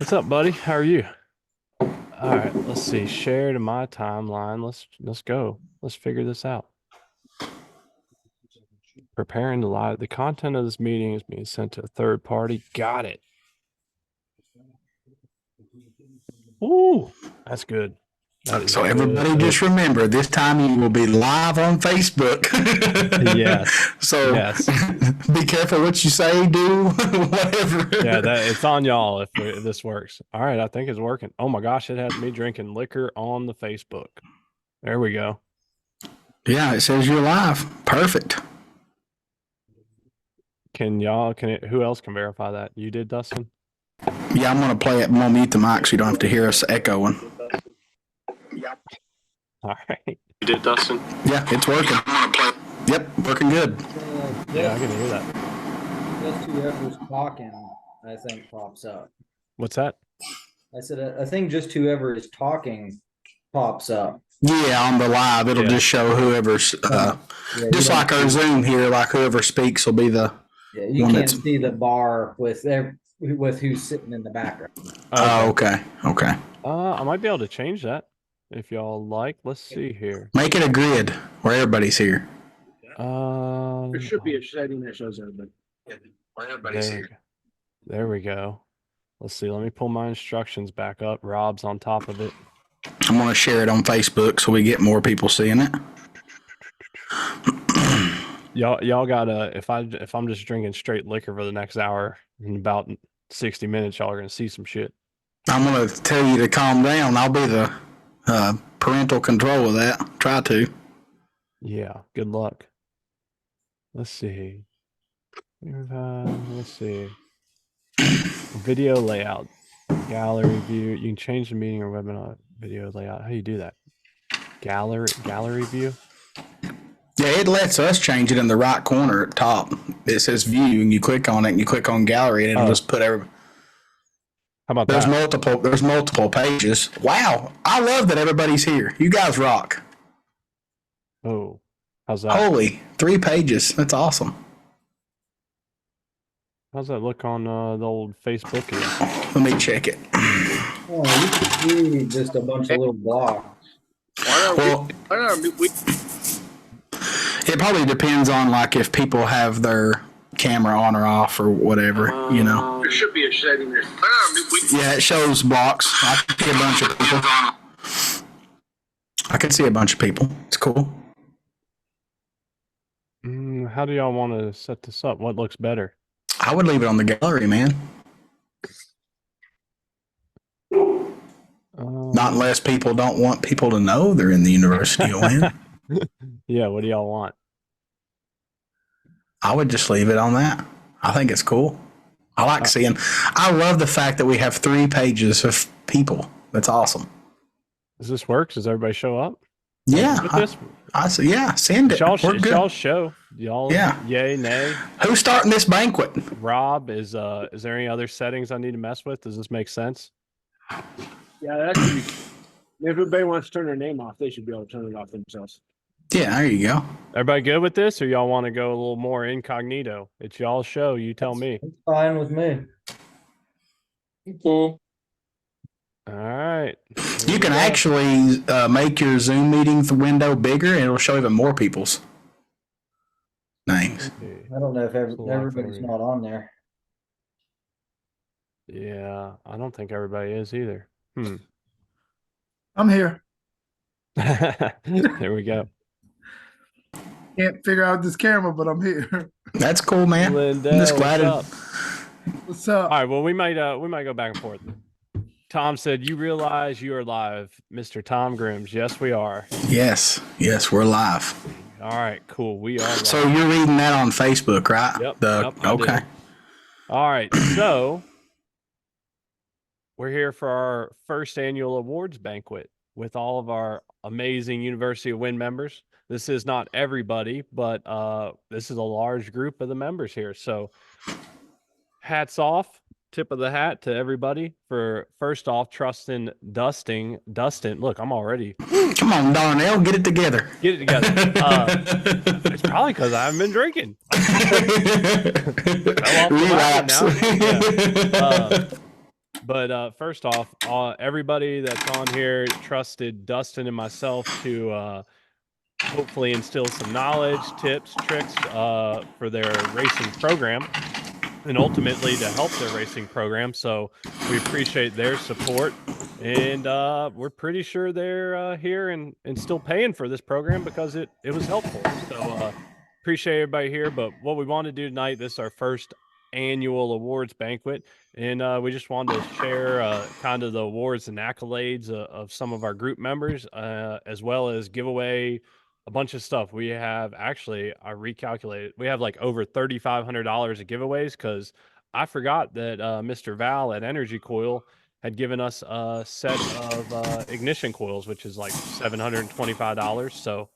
What's up, buddy? How are you? All right, let's see. Share to my timeline. Let's go. Let's figure this out. Preparing to live. The content of this meeting is being sent to a third party. Got it. Ooh, that's good. That is So good. everybody just remember, this time you will be live on Facebook. Yes. So Yes. be careful what you say, do, whatever. Yeah, it's on y'all if this works. All right, I think it's working. Oh my gosh, it has me drinking liquor on the Facebook. There we go. Yeah, it says you're live. Perfect. Who else can verify that? You did, Dustin? Yeah, I'm going to play it. I'm going to mute the mic so you don't have to hear us echoing. All right. You did, Dustin? Yeah, it's working. Yep, working good. Yeah, I can hear that. Just whoever's talking, I think, pops up. What's that? I said, I think just whoever is talking pops up. Yeah, on the live, it'll just show whoever's, just like our Zoom here, like whoever speaks will be the you can't see the bar with who's sitting in the background. Oh, okay. I might be able to change that if y'all like. Let's see here. Make it a grid where everybody's here. There should be a setting that shows everybody. Where everybody's here. There we go. Let's see. Let me pull my instructions back up. Rob's on top of it. I'm going to share it on Facebook so we get more people seeing it. Y'all gotta, if I'm just drinking straight liquor for the next hour, in about 60 minutes, y'all are gonna see some shit. I'm going to tell you to calm down. I'll be the parental control of that. Try to. Yeah, good luck. Let's see. Let's see. Video layout. Gallery view. You can change the meeting or webinar video layout. How do you do that? Gallery view? Yeah, it lets us change it in the right corner at top. It says view, and you click on it, and you click on gallery, and it'll just put every. How about there's that? There's multiple pages. Wow, I love that everybody's here. You guys rock. Oh, how's that? Holy, 3 pages. That's awesome. How's that look on the old Facebook here? Let me check it. Oh, you can see just a bunch of little blocks. It probably depends on like if people have their camera on or off or whatever, you know. There should be a setting there. Yeah, it shows blocks. I can see a bunch of people. I can see a bunch of people. It's cool. How do y'all want to set this up? What looks better? I would leave it on the gallery, man. Not unless people don't want people to know they're in the University of Wynn. Yeah, what do y'all want? I would just leave it on that. I think it's cool. I like seeing. I love the fact that we have 3 pages of people. That's awesome. Does this work? Does everybody show up? Yeah, I see. Yeah, send it. Y'all show. Y'all. Yeah. Yay, nay. Who's starting this banquet? Rob, is there any other settings I need to mess with? Does this make sense? Yeah, that should be. If everybody wants to turn their name off, they should be able to turn it off themselves. Yeah, there you go. Everybody good with this, or y'all want to go a little more incognito? It's y'all's show. You tell me. It's fine with me. Cool. All right. You can actually make your Zoom meeting window bigger, and it'll show even more people's names. I don't know if everybody's not on there. Yeah, I don't think everybody is either. I'm here. There we go. Can't figure out this camera, but I'm here. That's cool, man. Lindell, I'm just glad. What's up? All right. Well, we might go back and forth. Tom said, "You realize you are live, Mr. Tom Grims." Yes, we are. Yes, we're live. All right, cool. We are live. So you're reading that on Facebook, right? Yep. Okay. All right. So we're here for our first annual awards banquet with all of our amazing University of Wynn members. This is not everybody, but this is a large group of the members here. So hats off, tip of the hat to everybody for first off trusting Dustin. Look, I'm already. Come on, Darnell, get it together. Get it together. It's probably because I haven't been drinking. Fell off the wagon now. Yeah. But first off, everybody that's on here trusted Dustin and myself to hopefully instill some knowledge, tips, tricks for their racing program, and ultimately to help their racing program. So we appreciate their support, and we're pretty sure they're here and still paying for this program because it was helpful. So appreciate everybody here. But what we want to do tonight, this is our first annual awards banquet, and we just wanted to share kind of the awards and accolades of some of our group members, as well as give away a bunch of stuff. We have actually, I recalculated, we have like over $3,500 of giveaways because I forgot that Mr. Val at Energycoil had given us a set of ignition coils, which is like $725. So,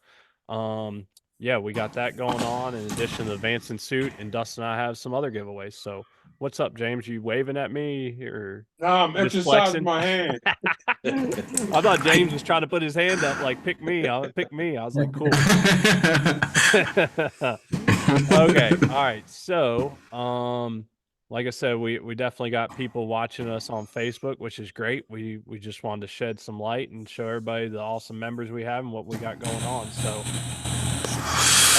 yeah, we got that going on in addition to the Vanson suit, and Dustin and I have some other giveaways. So, what's up, James? You waving at me or No, I'm just exercising flexing? my hand. I thought James was trying to put his hand up, like pick me. Pick me. I was like, cool. Okay, all right. So, like I said, we definitely got people watching us on Facebook, which is great. We just wanted to shed some light and show everybody the awesome members we have and what we got going on. So,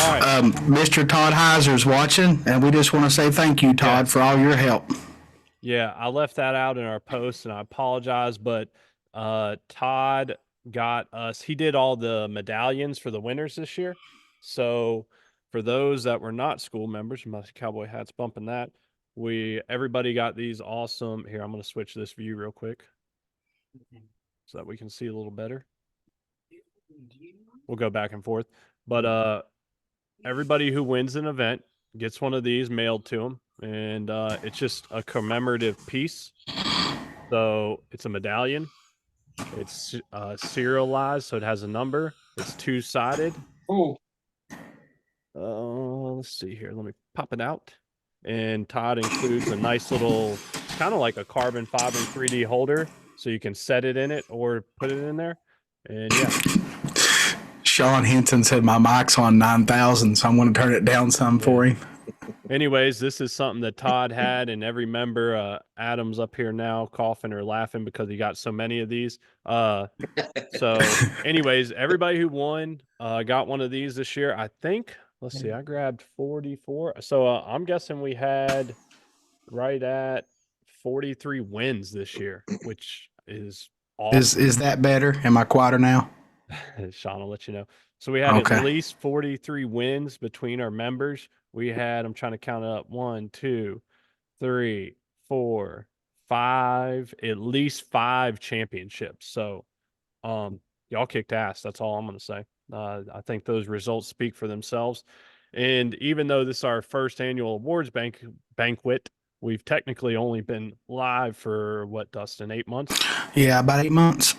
all right. Mr. Todd Heiser's watching, and we just want to say thank you, Todd, for all your help. Yeah, I left that out in our post, and I apologize, but Todd got us. He did all the medallions for the winners this year. So for those that were not school members, my cowboy hat's bumping that. Everybody got these awesome. Here, I'm going to switch this view real quick so that we can see a little better. We'll go back and forth, but everybody who wins an event gets one of these mailed to them, and it's just a commemorative piece. So it's a medallion. It's serialized, so it has a number. It's two-sided. Oh, Let's see here. Let me pop it out. And Todd includes a nice little, kind of like a carbon fiber 3D holder, so you can set it in it or put it in there. And yeah. Sean Hinton said my mic's on 9,000, so I'm going to turn it down some for him. Anyways, this is something that Todd had, and every member, Adam's up here now coughing or laughing because he got so many of these. So anyways, everybody who won got one of these this year. I think, let's see, I grabbed 44. So I'm guessing we had right at 43 wins this year, which is awesome. Is that better? Am I quieter now? Sean will let you know. So we had at least 43 wins between our members. We had, I'm trying to count it up, 1, 2, 3, 4, 5, at least 5 championships. So y'all kicked ass. That's all I'm going to say. I think those results speak for themselves. And even though this is our first annual awards banquet, we've technically only been live for what, Dustin, 8 months? Yeah, about 8 months.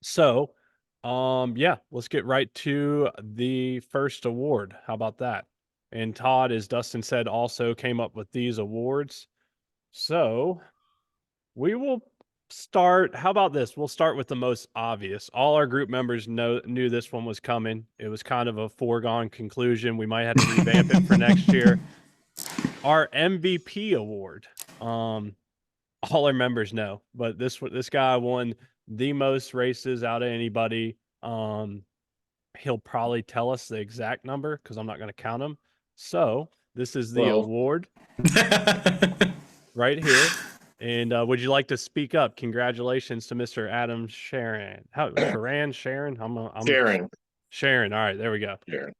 So, yeah, let's get right to the first award. How about that? And Todd, as Dustin said, also came up with these awards. So we will start. How about this? We'll start with the most obvious. All our group members knew this one was coming. It was kind of a foregone conclusion. We might have to revamp it for next year. Our MVP award. All our members know, but this guy won the most races out of anybody. He'll probably tell us the exact number because I'm not going to count them. So this is the award right here. And would you like to speak up? Congratulations to Mr. Adam Sharon. Sharon? Sharon. Sharon. All right, there we go. Sharon.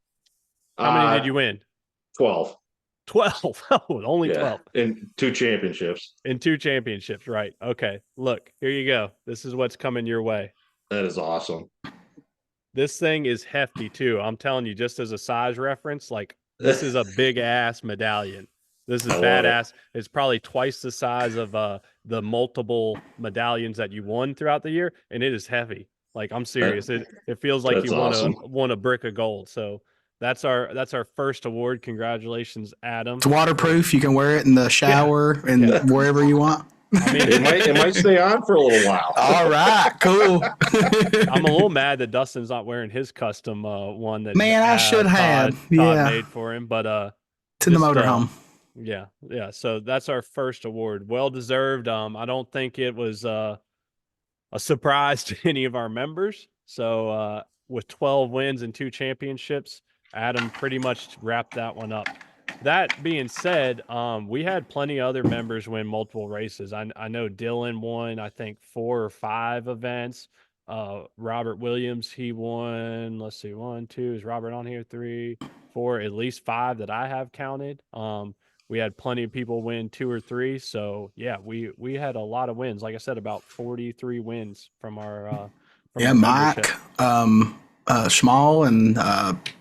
How many did you win? 12. 12. Oh, only 12. In 2 championships. In 2 championships, right. Okay, look, here you go. This is what's coming your way. That is awesome. This thing is hefty, too. I'm telling you, just as a size reference, like, this is a big-ass medallion. This is badass. It's probably twice the size of the multiple medallions that you won throughout the year, and it is heavy. Like, I'm serious. It feels like you won a brick of gold, so... That's our first award. Congratulations, Adam. It's waterproof. You can wear it in the shower and wherever you want. I mean, it might stay on for a little while. All right, cool. I'm a little mad that Dustin's not wearing his custom one that I should have. Todd made for him, but it's in the motorhome. Yeah, yeah. So that's our first award. Well deserved. I don't think it was a surprise to any of our members. So with 12 wins and 2 championships, Adam pretty much wrapped that one up. That being said, we had plenty of other members win multiple races. I know Dylan won, I think 4 or 5 events. Robert Williams, he won, let's see, 1, 2, is Robert on here? 3, 4, at least 5 that I have counted. We had plenty of people win 2 or 3. So yeah, we had a lot of wins. Like I said, about 43 wins from our Yeah, our Mike, membership. Schmall, and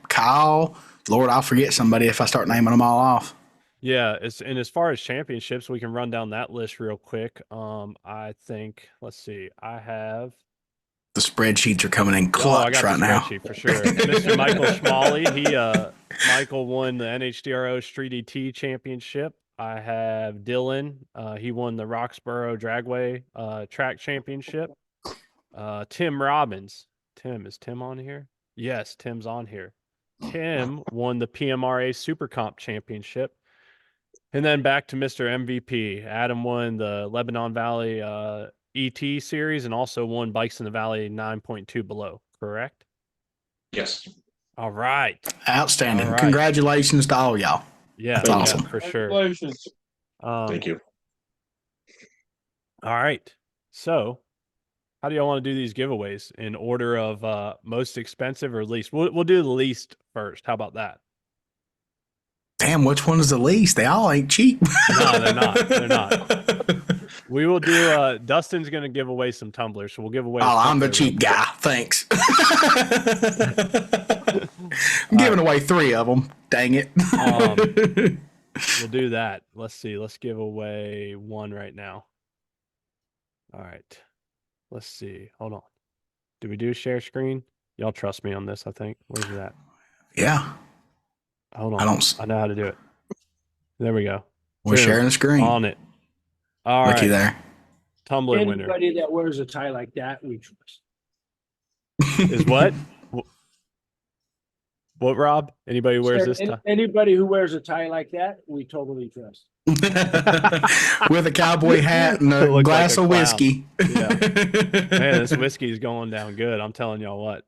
Kyle. Lord, I'll forget somebody if I start naming them all off. Yeah, and as far as championships, we can run down that list real quick. I think, let's see, I have. The spreadsheets are coming in Oh, I clutch got right the now. spreadsheet for sure. Mr. Michael Schmalley, Michael won the NHDRO Street ET Championship. I have Dylan, he won the Roxborough Dragway Track Championship. Tim Robbins, is Tim on here? Yes, Tim's on here. Tim won the PMRA Super Comp Championship. And then back to Mr. MVP. Adam won the Lebanon Valley ET series and also won Bikes in the Valley 9.2 below, correct? Yes. All right. Outstanding. All right. Congratulations to all y'all. Yeah, That's awesome. for sure. Congratulations. Thank you. All right. So how do y'all want to do these giveaways in order of most expensive or least? We'll do the least first. How about that? Damn, which one is the least? They all ain't cheap. No, they're not. They're not. We will do Dustin's gonna give away some tumblers, so we'll give away Oh, I'm the cheap guy. Thanks. I'm giving away 3 of them. Dang it. We'll do that. Let's see. Let's give away 1 right now. All right. Let's see. Hold on. Do we do share screen? Y'all trust me on this, I think. Where's that? Yeah. Hold on. I know how to do it. There we go. We're sharing the screen. On it. All Looky right. there. Tumbler winner. Anybody that wears a tie like that, we trust. Is what? What, Rob? Anybody who wears this tie? Anybody who wears a tie like that, we totally trust. With a cowboy hat and a Looks glass like a of clown. whiskey. Yeah. Man, this whiskey is going down good. I'm telling y'all what.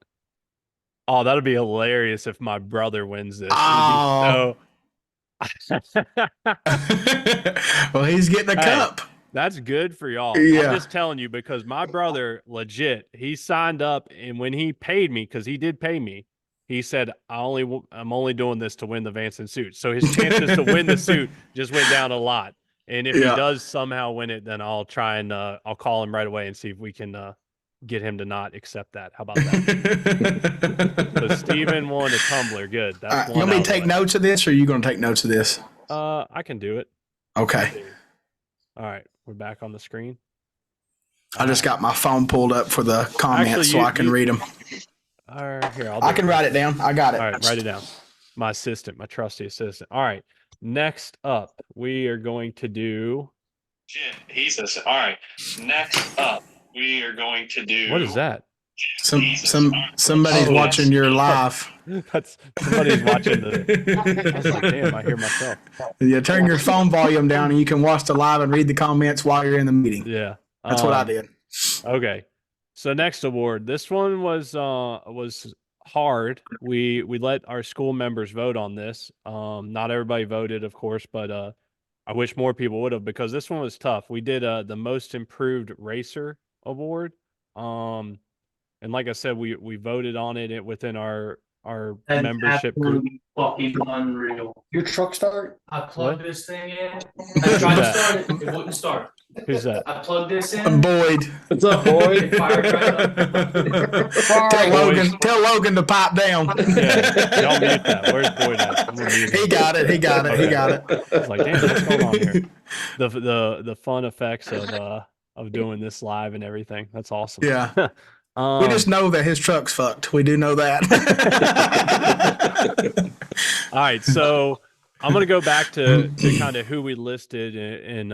Oh, that'll be hilarious if my brother wins this. Oh. Well, he's getting a cup. That's good for y'all. Yeah. I'm just telling you because my brother, legit, he signed up, and when he paid me, because he did pay me, he said, I'm only doing this to win the Vanson suit. So his chances to win the suit just went down a lot. And if he does somehow win it, then I'll try and I'll call him right away and see if we can get him to not accept that. How about that? So Steven won a tumbler. Good. That's You want me to take notes of this, or are you going to take notes of this? I can do it. Okay. All right. We're back on the screen. I just got my phone pulled up for the comments. Actually, so I can read them. All right, here, I can write it down. I got it. All right, write it down. My assistant, my trusty assistant. All right. Next up, we are going to do. Jim, he says, all right. Next up, we are going to do. What is that? Somebody's watching your live. That's somebody's watching the. I was like, damn, I hear myself. Yeah, turn your phone volume down, and you can watch the live and read the comments while you're in the meeting. Yeah, That's what I did. Okay, so next award. This one was hard. We let our school members vote on this. Not everybody voted, of course, but I wish more people would have because this one was tough. We did the most improved racer award. And like I said, we voted on it within our membership group. Fucking unreal. Your truck start? I plugged this thing in. Who's I tried to that? start it. It wouldn't start. Who's that? I plugged this in. Boyd. What's up, Boyd? It fired right up. Tell Logan to pipe down. Yeah, y'all mute that. Where's Boyd at? I'm gonna mute him. He got it. I was like, damn, what's going on here? The fun effects of doing this live and everything. That's awesome. Yeah. We just know that his truck's fucked. We do know that. All right, so I'm gonna go back to kind of who we listed and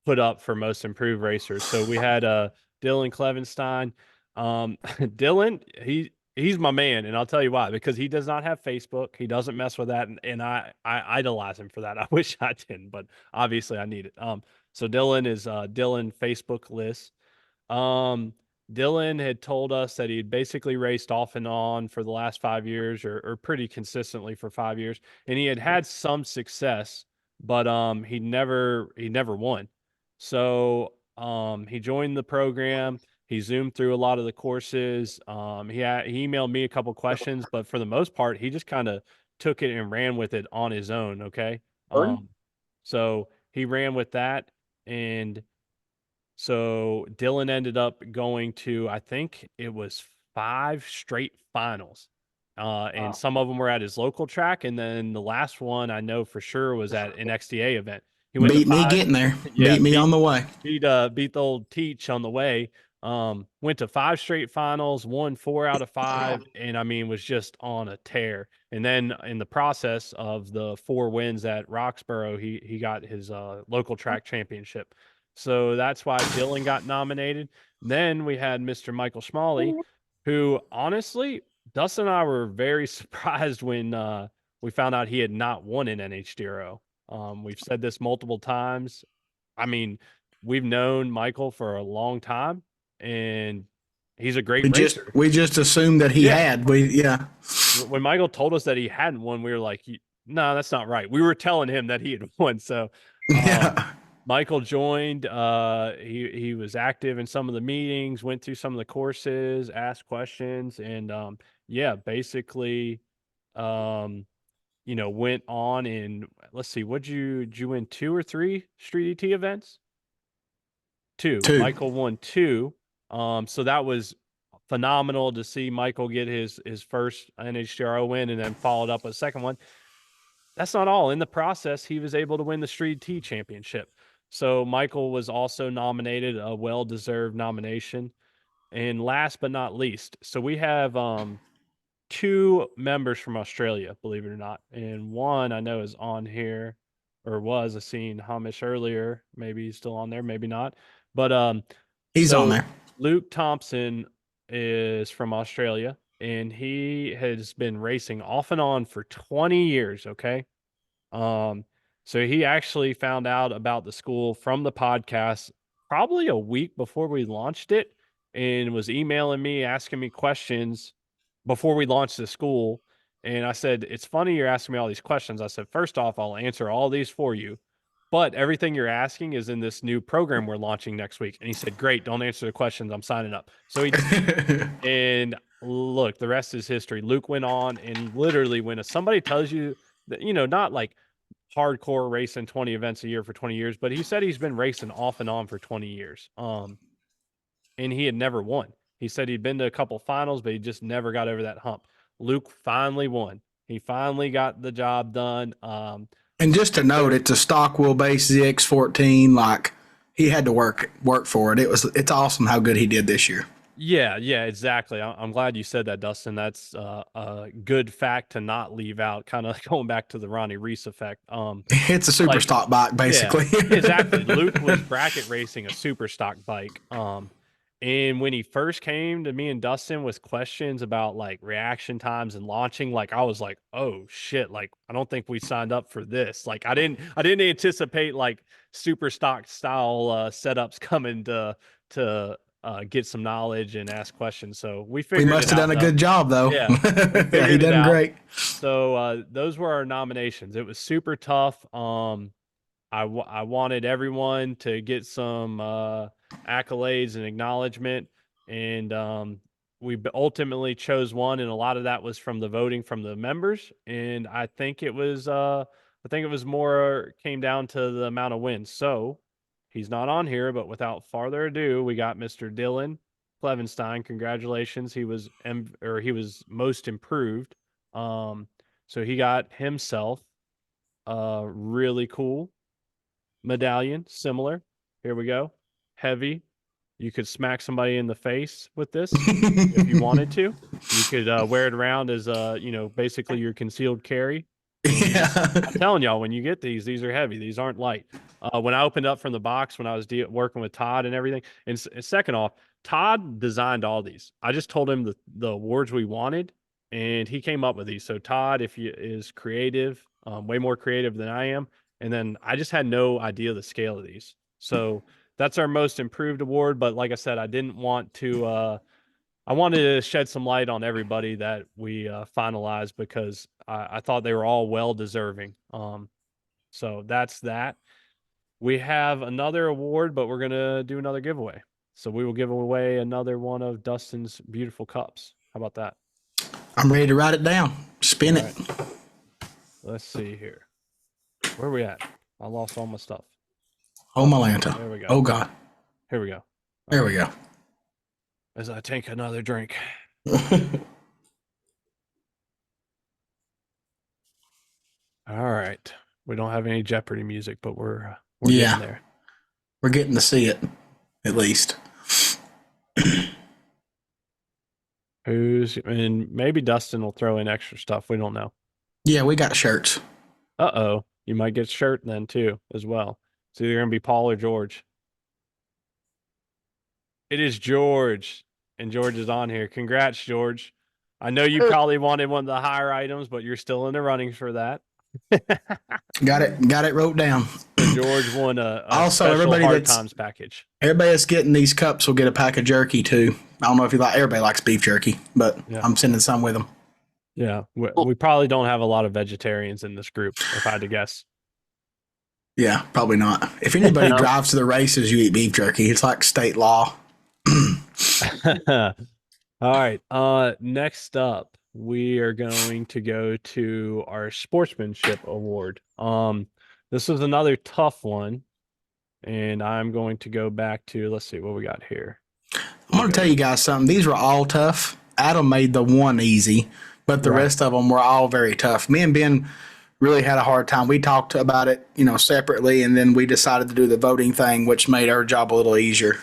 put up for most improved racers. So we had Dylan Clevenstein. Dylan, he's my man, and I'll tell you why. Because he does not have Facebook. He doesn't mess with that, and I idolize him for that. I wish I didn't, but obviously I need it. So Dylan is Dylan Facebook list. Dylan had told us that he'd basically raced off and on for the last 5 years, or pretty consistently for 5 years, and he had some success, but he never won. So he joined the program. He zoomed through a lot of the courses. He emailed me a couple questions, but for the most part, he just kind of took it and ran with it on his own. Okay. So he ran with that, and so Dylan ended up going to, I think it was 5 straight finals. And some of them were at his local track, and then the last one I know for sure was at an XDA event. He went Beat to me 5, getting there. yeah, Beat me on the way. beat the old Teach on the way. Went to 5 straight finals, won 4 out of 5, and I mean was just on a tear. And then in the process of the 4 wins at Roxborough, he got his local track championship. So that's why Dylan got nominated. Then we had Mr. Michael Schmalley, who honestly, Dustin and I were very surprised when we found out he had not won an NHDRO. We've said this multiple times. I mean, we've known Michael for a long time, and he's a great racer. We just assumed that he had. When Michael told us that he hadn't won, we were like, no, that's not right. We were telling him that he had won. So Michael joined. He was active in some of the meetings, went through some of the courses, asked questions, and basically went on and let's see, did you win 2 or 3 Street ET events? 2. Michael won 2. So that was phenomenal to see Michael get his first NHDRO win and then followed up with a second one. That's not all. In the process, he was able to win the Street T championship. So Michael was also nominated, a well-deserved nomination. And last but not least, so we have 2 members from Australia, believe it or not. And one I know is on here, or was. I seen Hamish earlier. Maybe he's still on there, maybe not. But he's on there. Luke Thompson is from Australia, and he has been racing off and on for 20 years, okay? So he actually found out about the school from the podcast probably a week before we launched it, and was emailing me, asking me questions before we launched the school. And I said, it's funny you're asking me all these questions. I said, first off, I'll answer all these for you, but everything you're asking is in this new program we're launching next week. And he said, great, don't answer the questions, I'm signing up. So he and look, the rest is history. Luke went on, and literally when somebody tells you that, not like hardcore racing 20 events a year for 20 years, but he said he's been racing off and on for 20 years. And he had never won. He said he'd been to a couple finals, but he just never got over that hump. Luke finally won. He finally got the job done. And just to note, it's a stock wheelbase ZX14. Like, he had to work for it. It's awesome how good he did this year. Yeah, exactly. I'm glad you said that, Dustin. That's a good fact to not leave out, kind of going back to the Ronnie Reese effect. It's a super stock bike, basically. Yeah, exactly. Luke was bracket racing a super stock bike. And when he first came to me and Dustin with questions about like reaction times and launching, like I was like, oh shit, like I don't think we signed up for this. Like I didn't anticipate like super stock style setups coming to get some knowledge and ask questions. So we figured we must have done a good job though. Yeah, yeah, he done great. So those were our nominations. It was super tough. I wanted everyone to get some accolades and acknowledgement, and we ultimately chose one, and a lot of that was from the voting from the members. And I think it was more came down to the amount of wins. So he's not on here, but without farther ado, we got Mr. Dylan Clevenstein. Congratulations, he was most improved. So he got himself a really cool medallion, similar. Here we go. Heavy. You could smack somebody in the face with this if you wanted to. You could wear it around as basically your concealed carry. Yeah. I'm telling y'all, when you get these are heavy. These aren't light. When I opened up from the box, when I was working with Todd and everything, and second off, Todd designed all these. I just told him the awards we wanted, and he came up with these. So Todd, if you is creative, way more creative than I am, and then I just had no idea the scale of these. So that's our most improved award. But like I said, I didn't want to. I wanted to shed some light on everybody that we finalized because I thought they were all well deserving. So that's that. We have another award, but we're gonna do another giveaway. So we will give away another one of Dustin's beautiful cups. How about that? I'm ready to write it down. Spin All it. right. Let's see here. Where are we at? I lost all my stuff. Oh, Malanta. There we go. Oh, God. Here we go. There we go. As I take another drink. All right. We don't have any Jeopardy music, but we're Yeah. getting there. We're getting to see it, at least. And maybe Dustin will throw in extra stuff. We don't know. Yeah, we got shirts. Uh-oh. You might get a shirt then too, as well. It's either gonna be Paul or George. It is George, and George is on here. Congrats, George. I know you probably wanted one of the higher items, but you're still in the running for that. Got it wrote down. George won a Also, special everybody Hard that's- Times package. Everybody that's getting these cups will get a pack of jerky too. I don't know if you like. Everybody likes beef jerky, but Yeah. I'm sending some with them. Yeah, we probably don't have a lot of vegetarians in this group, if I had to guess. Yeah, probably not. If anybody drives to the races, you eat beef jerky. It's like state law. All right. Next up, we are going to go to our sportsmanship award. This was another tough one, and I'm going to go back to, let's see what we got here. I'm going to tell you guys something. These were all tough. Adam made the one easy, but the Right. rest of them were all very tough. Me and Ben really had a hard time. We talked about it, separately, and then we decided to do the voting thing, which made our job a little easier,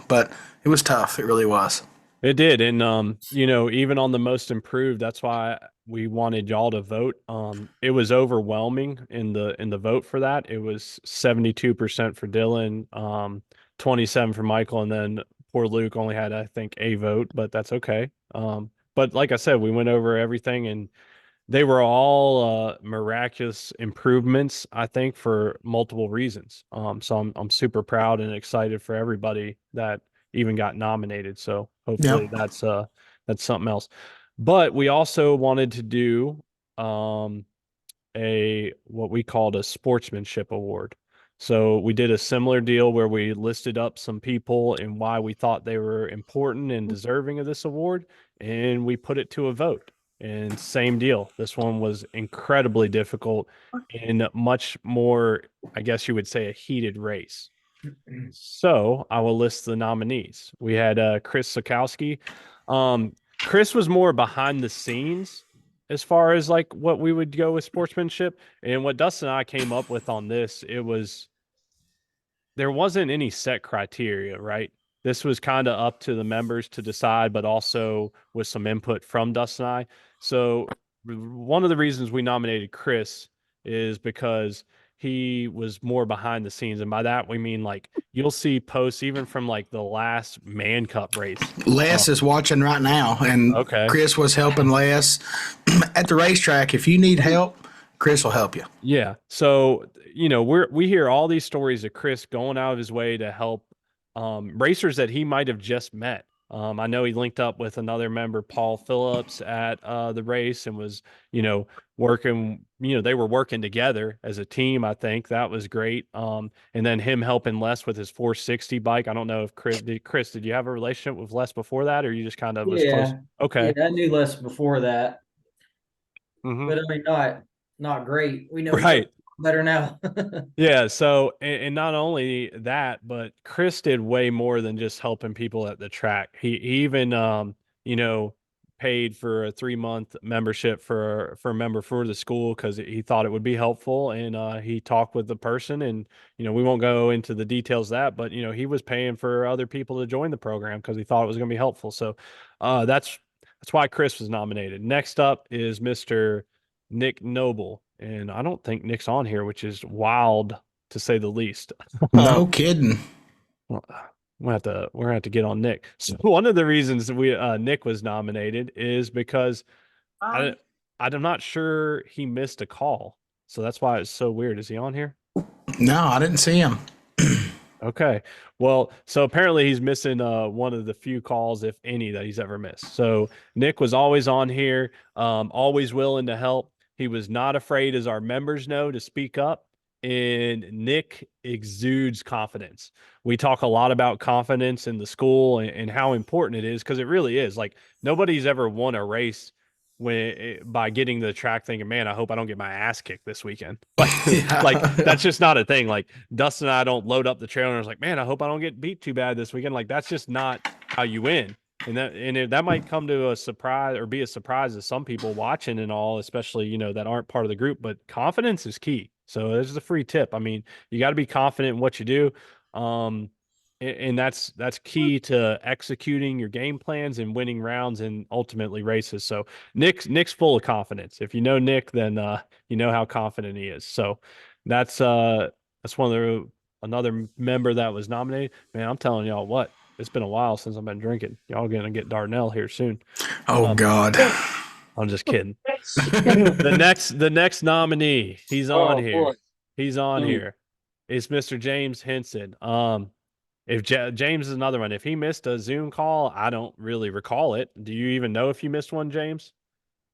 but it was tough. It really was. It did, and even on the most improved, that's why we wanted y'all to vote. It was overwhelming in the vote for that. It was 72% for Dylan, 27 for Michael, and then poor Luke only had, I think, a vote, but that's okay. But like I said, we went over everything, and they were all miraculous improvements, I think, for multiple reasons. So I'm super proud and excited for everybody that even got nominated. So hopefully that's something else. But we also wanted to do what we called a sportsmanship award. So we did a similar deal where we listed up some people and why we thought they were important and deserving of this award, and we put it to a vote. And same deal. This one was incredibly difficult and much more, I guess you would say, a heated race. So I will list the nominees. We had Chris Sikowski. Chris was more behind the scenes as far as like what we would go with sportsmanship. And what Dustin and I came up with on this, there wasn't any set criteria, right? This was kind of up to the members to decide, but also with some input from Dustin and I. So one of the reasons we nominated Chris is because he was more behind the scenes. And by that, we mean like you'll see posts even from like the last Man Cup race. Les is watching right now, and Okay. Chris was helping Les at the racetrack. If you need help, Chris will help you. Yeah. So, we hear all these stories of Chris going out of his way to help racers that he might have just met. I know he linked up with another member, Paul Phillips, at the race and was, working, they were working together as a team. I think that was great. And then him helping Les with his 460 bike. I don't know if Chris, did you have a relationship with Les before that, or you just kind of was close? Okay. Yeah, I knew Les before that, Mhm. but I mean, not great. We know each Right. other better now. Yeah. So, and not only that, but Chris did way more than just helping people at the track. He even, paid for a 3-month membership for a member for the school because he thought it would be helpful. And he talked with the person, and we won't go into the details of that, but he was paying for other people to join the program because he thought it was going to be helpful. So that's why Chris was nominated. Next up is Mr. Nick Noble. and I don't think Nick's on here, which is wild to say the least. No kidding. Well, we're gonna have to get on Nick. So one of the reasons we Nick was nominated is because I'm not sure he missed a call, so that's why it's so weird. Is he on here? No, I didn't see him. Okay. Well, so apparently he's missing one of the few calls, if any, that he's ever missed. So Nick was always on here, always willing to help. He was not afraid, as our members know, to speak up. And Nick exudes confidence. We talk a lot about confidence in the school and how important it is, because it really is. Like, nobody's ever won a race by getting the track thinking, man, I hope I don't get my ass kicked this weekend. Like that's just not a thing. Like Dustin and I don't load up the trailer and it's like, man, I hope I don't get beat too bad this weekend. Like that's just not how you win. And that might come to a surprise or be a surprise to some people watching and all, especially, that aren't part of the group, but confidence is key. So this is a free tip. I mean, you got to be confident in what you do. And that's key to executing your game plans and winning rounds and ultimately races. So Nick's full of confidence. If you know Nick, then you know how confident he is. So that's one of another member that was nominated. Man, I'm telling y'all what, it's been a while since I've been drinking. Y'all gonna get Darnell here soon. Oh God. I'm just kidding. The next nominee, he's on here. Boy. He's on here. Is Mr. James Henson. If James is another one. If he missed a Zoom call, I don't really recall it. Do you even know if you missed one, James?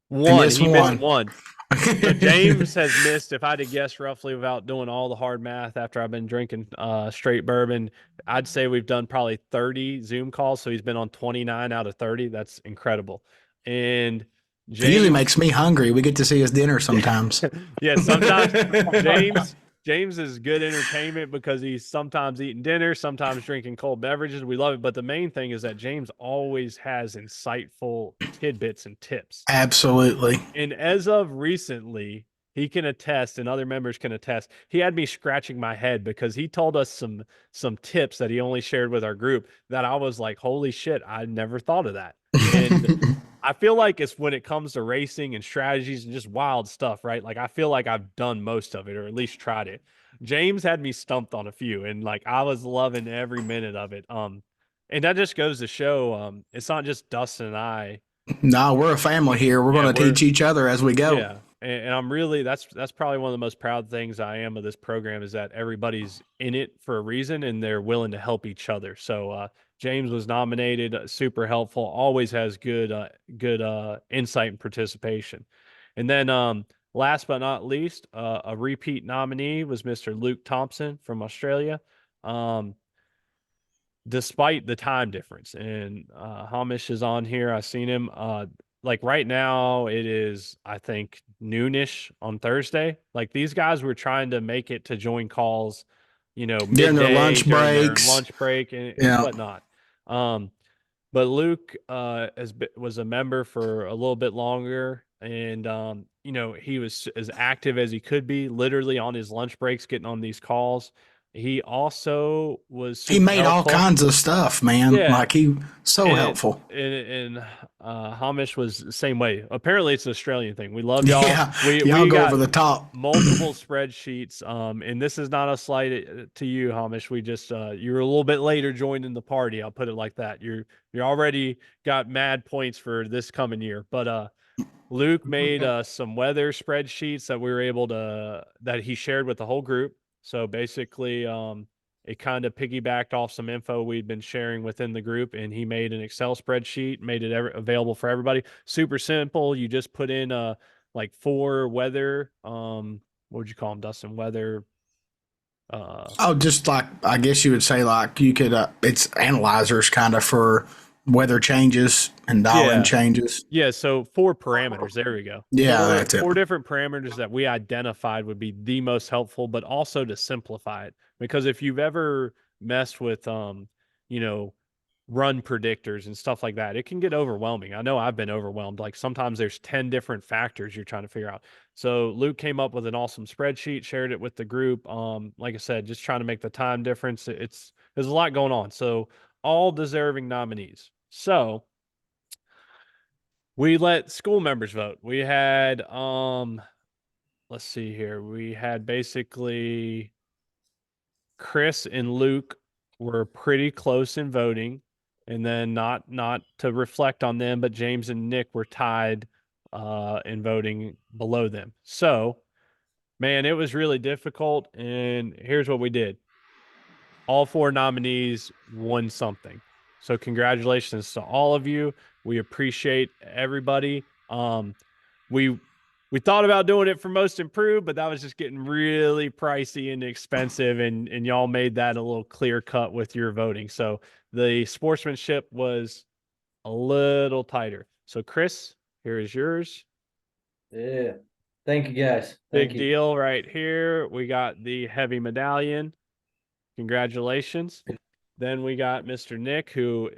He missed one. So James has missed, if I had to guess roughly without doing all the hard math after I've been drinking straight bourbon, I'd say we've done probably 30 Zoom calls. So he's been on 29 out of 30. That's incredible. And James, it usually makes me hungry. We get to see his dinner sometimes. Yeah, sometimes James is good entertainment because he's sometimes eating dinner, sometimes drinking cold beverages. We love it. But the main thing is that James always has insightful tidbits and tips. Absolutely. And as of recently, he can attest, and other members can attest, he had me scratching my head because he told us some tips that he only shared with our group that I was like, holy shit, I never thought of that. And I feel like it's when it comes to racing and strategies and just wild stuff, right? Like I feel like I've done most of it, or at least tried it. James had me stumped on a few, and like I was loving every minute of it. And that just goes to show it's not just Dustin and I. No, we're a family here. We're going to teach each other as we go. Yeah. And I'm really, that's probably one of the most proud things I am of this program, is that everybody's in it for a reason and they're willing to help each other. So James was nominated, super helpful, always has good insight and participation. And then last but not least, a repeat nominee was Mr. Luke Thompson from Australia. Despite the time difference, and Hamish is on here. I've seen him. Like right now, it is, I think, noonish on Thursday. Like these guys were trying to make it to join calls, during their lunch breaks, lunch break, and whatnot. But Luke was a member for a little bit longer, and he was as active as he could be, literally on his lunch breaks, getting on these calls. He also was. He made helpful. All kinds of stuff, man. Yeah. Like he helpful. And Hamish was the same way. Apparently, it's an Australian thing. We love y'all. Yeah, y'all go over the top. Multiple spreadsheets. And this is not a slight to you, Hamish. We just you were a little bit later joining the party. I'll put it like that. You're already got mad points for this coming year, but Luke made some weather spreadsheets that we were able to that he shared with the whole group. So basically, it kind of piggybacked off some info we'd been sharing within the group, and he made an Excel spreadsheet, made it available for everybody. Super simple. You just put in like 4 weather. What would you call them, Dustin? Weather. Just like, I guess you would say, like you could. It's analyzers kind of for weather changes and dial-in changes. Yeah, so 4 parameters. There we go. Yeah, that's it. 4 different parameters that we identified would be the most helpful, but also to simplify it. Because if you've ever messed with, run predictors and stuff like that, it can get overwhelming. I know I've been overwhelmed. Like sometimes there's 10 different factors you're trying to figure out. So Luke came up with an awesome spreadsheet, shared it with the group. Like I said, just trying to make the time difference. There's a lot going on. So all deserving nominees. So we let school members vote. We had let's see here. We had basically Chris and Luke were pretty close in voting, and then not to reflect on them, but James and Nick were tied in voting below them. So, man, it was really difficult. And here's what we did: all 4 nominees won something. So congratulations to all of you. We appreciate everybody. We thought about doing it for most improved, but that was just getting really pricey and expensive, and y'all made that a little clear cut with your voting. So the sportsmanship was a little tighter. So Chris, here is yours. Yeah. Thank you, guys. Big deal right here. We got the heavy medallion. Congratulations. Then we got Mr. Nick, who,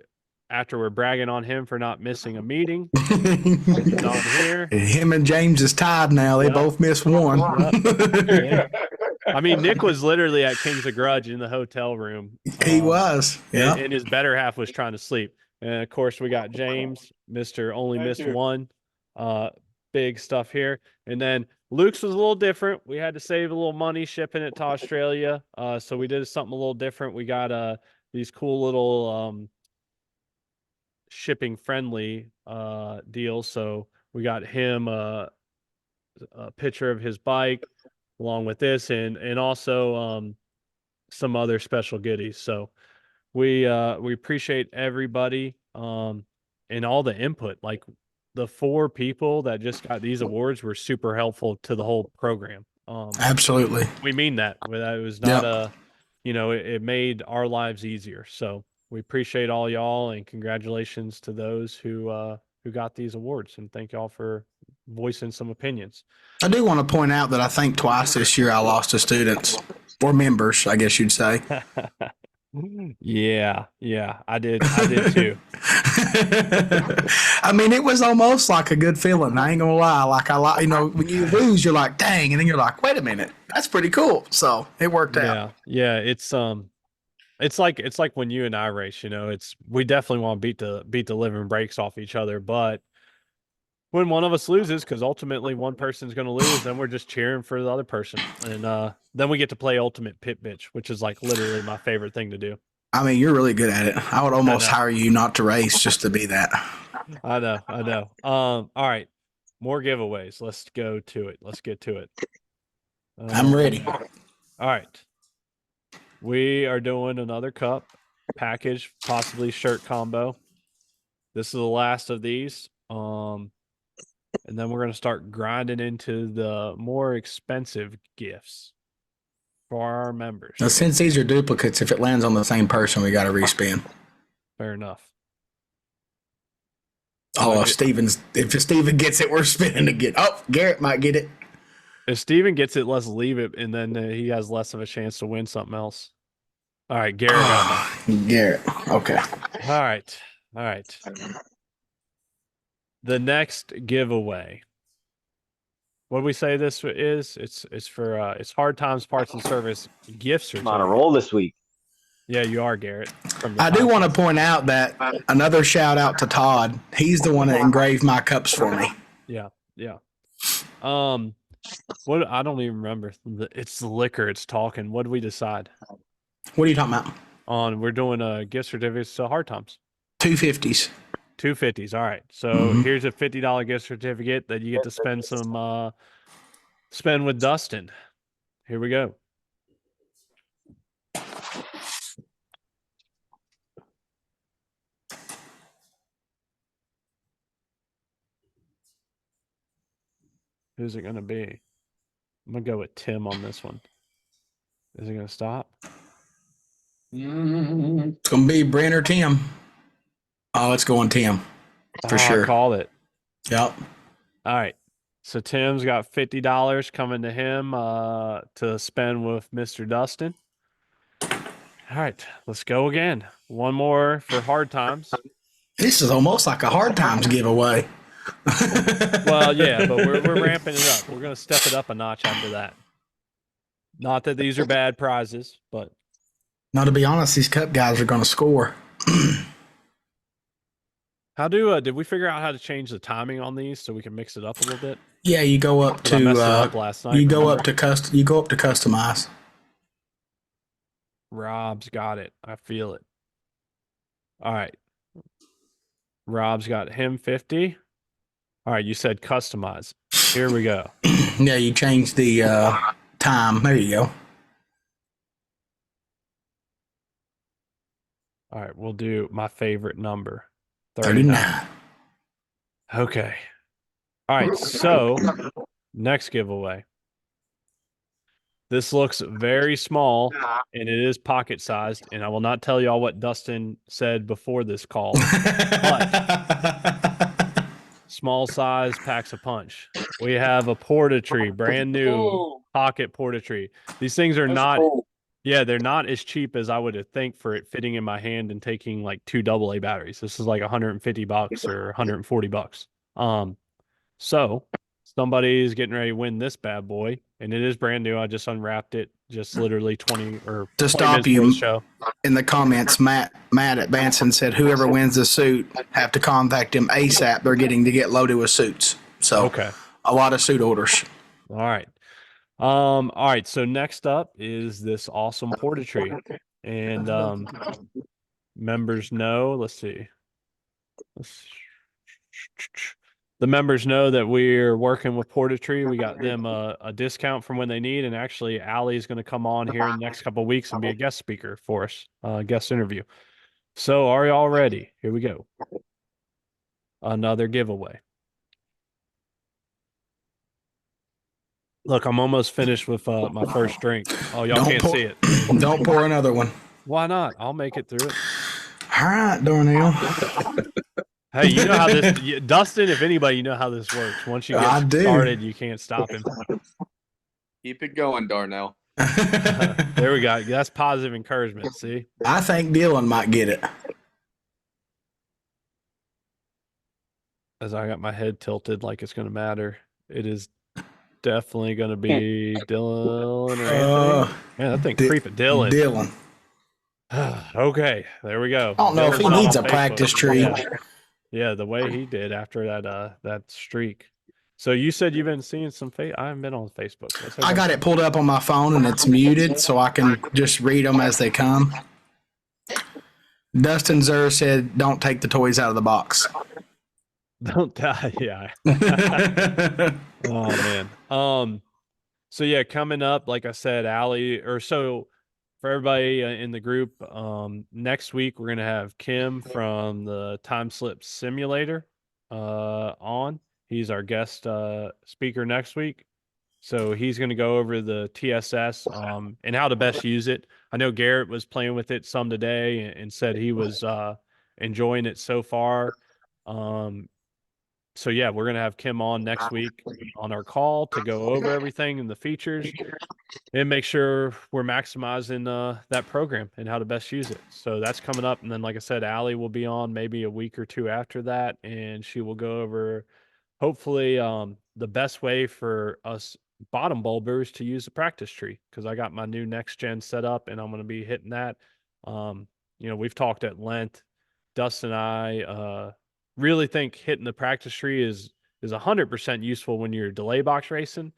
after we're bragging on him for not missing a meeting, is on here. Him and James is tied now. They Yep. both missed one. Yeah. I mean, Nick was literally at King's of Grudge in the hotel room. He was. Yeah. And his better half was trying to sleep. And of course, we got James, Mr. Only Missed One. Big stuff here. And then Luke's was a little different. We had to save a little money shipping it to Australia. So we did something a little different. We got these cool little shipping friendly deals. So we got him a picture of his bike along with this, and also some other special goodies. So we appreciate everybody and all the input. Like, the 4 people that just got these awards were super helpful to the whole program. Absolutely. We mean that. It was not it made our lives easier. So we appreciate all y'all, and congratulations to those who got these awards, and thank y'all for voicing some opinions. I do want to point out that I think twice this year I lost to students or members, I guess you'd say. Yeah, I did too. I mean, it was almost like a good feeling. I ain't gonna lie. When you lose, you're like, dang, and then you're like, wait a minute, that's pretty cool. So it worked out. Yeah. It's like when you and I race. We definitely want to beat the living breaks off each other, but when one of us loses, because ultimately one person's going to lose, then we're just cheering for the other person. And then we get to play ultimate pit bitch, which is like literally my favorite thing to do. I mean, you're really good at it. I would almost hire you not to race just to be that. I know. All right. More giveaways. Let's go to it. Let's get to it. I'm ready. All right. We are doing another cup package, possibly shirt combo. This is the last of these. And then we're going to start grinding into the more expensive gifts for our members. Now, since these are duplicates, if it lands on the same person, we got to respin. Fair enough. Oh, if Steven gets it, we're spinning again. Oh, Garrett might get it. If Steven gets it, let's leave it, and then he has less of a chance to win something else. All right, Garrett got one. Garrett, okay. All right. The next giveaway. What do we say this is? It's for it's Hard Times Parts and Service gifts. I'm on a roll this week. Yeah, you are, Garrett. I do want to point out that another shout out to Todd. He's the one that engraved my cups for me. Yeah. What I don't even remember. It's the liquor. It's talking. What did we decide? What are you talking about? We're doing a gift certificates to Hard Times. 250s. 250s. All right. So here's a $50 gift certificate that you get to spend with Dustin. Here we go. Who's it going to be? I'm going to go with Tim on this one. Is it going to stop? It's going to be Brent or Tim. Oh, it's going Tim. For sure. I called it. Yep. All right. So Tim's got $50 coming to him to spend with Mr. Dustin. All right. Let's go again. One more for Hard Times. This is almost like a Hard Times giveaway. Well, yeah, but we're ramping it up. We're going to step it up a notch after that. Not that these are bad prizes, but. Now, to be honest, these cup guys are going to score. How do did we figure out how to change the timing on these so we can mix it up a little bit? Yeah, you go up 'Cause I messed it up to last night. you go remember? up to customize. Rob's got it. I feel it. All right. Rob's got him 50. All right, you said customize. Here we go. Yeah, you change the time. There you go. All right, we'll do my favorite number. 39. Okay. All right, so next giveaway. This looks very small and it is pocket sized, and I will not tell y'all what Dustin said before this call. Small size packs a punch. We have a porta-tree, brand new pocket porta-tree. These things are not yeah, they're not as cheap as I would think for it fitting in my hand and taking like 2 AA batteries. This is like $150 or $140. So somebody's getting ready to win this bad boy, and it is brand new. I just unwrapped it just literally 20 or To 20 stop minutes before you, the show. in the comments, Matt at Vanson said whoever wins the suit have to contact him ASAP. They're getting to get loaded with suits. So Okay. a lot of suit orders. All right. All right. So next up is this awesome porta-tree. And members know, let's see. The members know that we're working with porta-tree. We got them a discount from when they need, and actually Allie is going to come on here in the next couple of weeks and be a guest speaker for us, guest interview. So are y'all ready? Here we go. Another giveaway. Look, I'm almost finished with my first drink. Oh, y'all can't see it. Don't pour another one. Why not? I'll make it through it. All right, Darnell. Hey, you know how this, Dustin, if anybody, you know how this works. Once you I get do. started, you can't stop him. Keep it going, Darnell. There we go. That's positive encouragement. See? I think Dylan might get it. As I got my head tilted like it's going to matter, it is definitely going to be Dylan or Anthony. Man, that thing creeping. Dylan. Okay, there we go. I don't know if he Dylan's needs on a Facebook. practice tree. Yeah, the way he did after that streak. So you said you've been seeing some I haven't been on Facebook. I got it pulled up on my phone and it's muted, so I can just read them as they come. Dustin Zer said, "Don't take the toys out of the box." Don't die. Yeah. Oh man. So yeah, coming up, like I said, Allie, or so for everybody in the group, next week we're gonna have Kim from the Time Slip Simulator on. He's our guest speaker next week. So he's going to go over the TSS and how to best use it. I know Garrett was playing with it some today and said he was enjoying it so far. So yeah, we're going to have Kim on next week on our call to go over everything and the features and make sure we're maximizing that program and how to best use it. So that's coming up. And then, like I said, Allie will be on maybe a week or two after that, and she will go over hopefully the best way for us bottom bulbers to use the practice tree, because I got my new next gen set up and I'm going to be hitting that. We've talked at length. Dustin and I really think hitting the practice tree is 100% useful when you're delay box racing.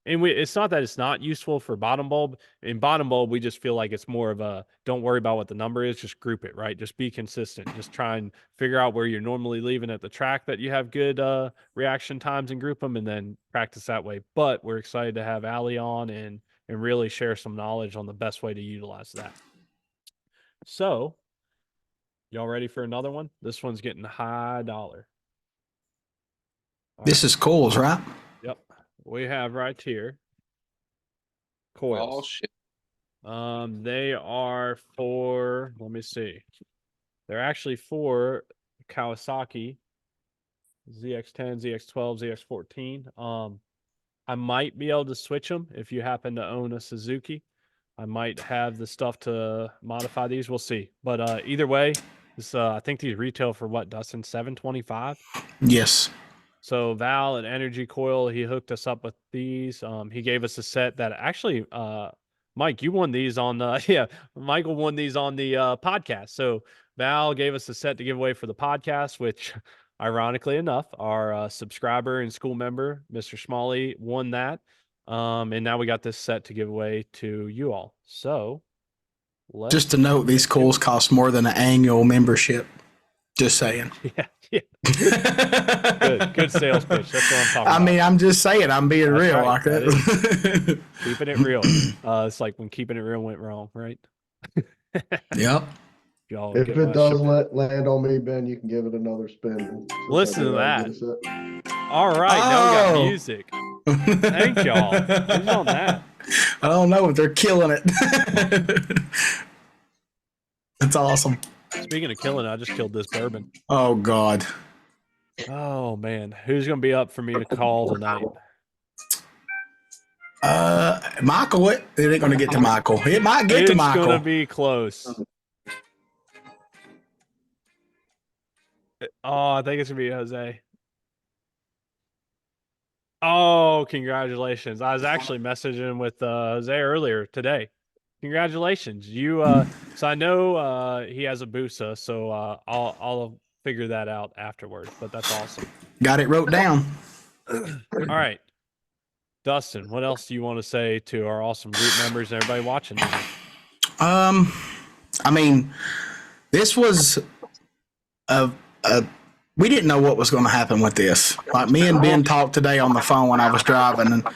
And it's not that it's not useful for bottom bulb. In bottom bulb, we just feel like it's more of a don't worry about what the number is, just group it, right? Just be consistent. Just try and figure out where you're normally leaving at the track that you have good reaction times and group them, and then practice that way. But we're excited to have Allie on and really share some knowledge on the best way to utilize that. So, y'all ready for another one? This one's getting high dollar. This is coils, right? Yep. We have right here coils. Oh shit. They are for, let me see. They're actually for Kawasaki ZX10, ZX12, ZX14. I might be able to switch them if you happen to own a Suzuki. I might have the stuff to modify these. We'll see. But either way, this I think these retail for what, Dustin? $725? Yes. So Val at Energycoil, he hooked us up with these. He gave us a set that actually, Mike, you won these on Michael won these on the podcast. So Val gave us a set to give away for the podcast, which ironically enough, our subscriber and school member, Mr. Smalley, won that. And now we got this set to give away to you all. So let's Just to note, these coils cost more than an annual membership. Just saying. yeah. Good sales pitch. That's what I'm talking about. I mean, I'm just saying, I'm being That's real right. like that. Keeping it real. It's like when keeping it real went wrong, right? Yep. Y'all If get it my does shit. land on me, Ben, you can give it another spin. Listen to that. Get a set. All right, now we got Oh. music. Thank y'all. Who's on that? I don't know, but they're killing it. That's awesome. Speaking of killing, I just killed this bourbon. Oh, God. Oh man, who's gonna be up for me to call tonight? Michael, it ain't going to get to Michael. It might get to It's Michael. gonna be close. Oh, I think it's gonna be Jose. Oh, congratulations! I was actually messaging with Jose earlier today. Congratulations, you. So I know he has a Busa, so I'll figure that out afterwards. But that's awesome. Got it wrote down. All right, Dustin, what else do you want to say to our awesome group members and everybody watching? I mean, this was we didn't know what was going to happen with this. Like me and Ben talked today on the phone when I was driving, and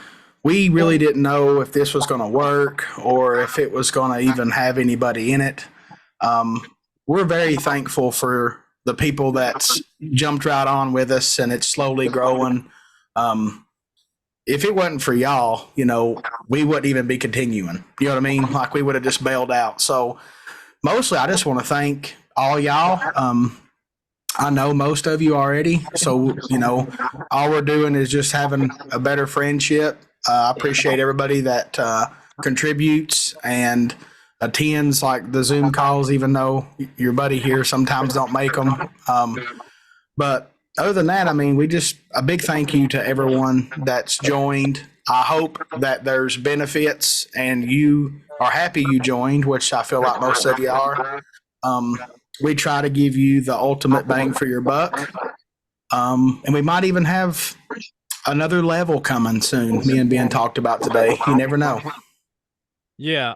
we really didn't know if this was going to work or if it was going to even have anybody in it. We're very thankful for the people that's jumped right on with us, and it's slowly growing. If it wasn't for y'all, we wouldn't even be continuing. You know what I mean? Like we would have just bailed out. So mostly I just want to thank all y'all. I know most of you already. So, all we're doing is just having a better friendship. I appreciate everybody that contributes and attends like the Zoom calls, even though your buddy here sometimes don't make them. But other than that, I mean, a big thank you to everyone that's joined. I hope that there's benefits and you are happy you joined, which I feel like most of you are. We try to give you the ultimate bang for your buck. And we might even have another level coming soon. Me and Ben talked about today. You never know. Yeah,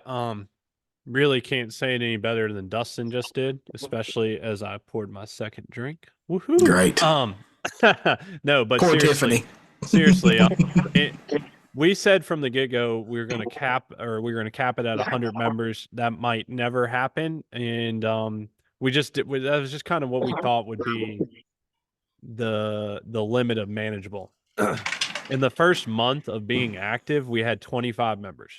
really can't say it any better than Dustin just did, especially as I poured my second drink. Woohoo! Great. No, but Poor seriously, Tiffany. we said from the get-go we're going to cap it at 100 members. That might never happen, and that was just kind of what we thought would be the limit of manageable. In the first month of being active, we had 25 members.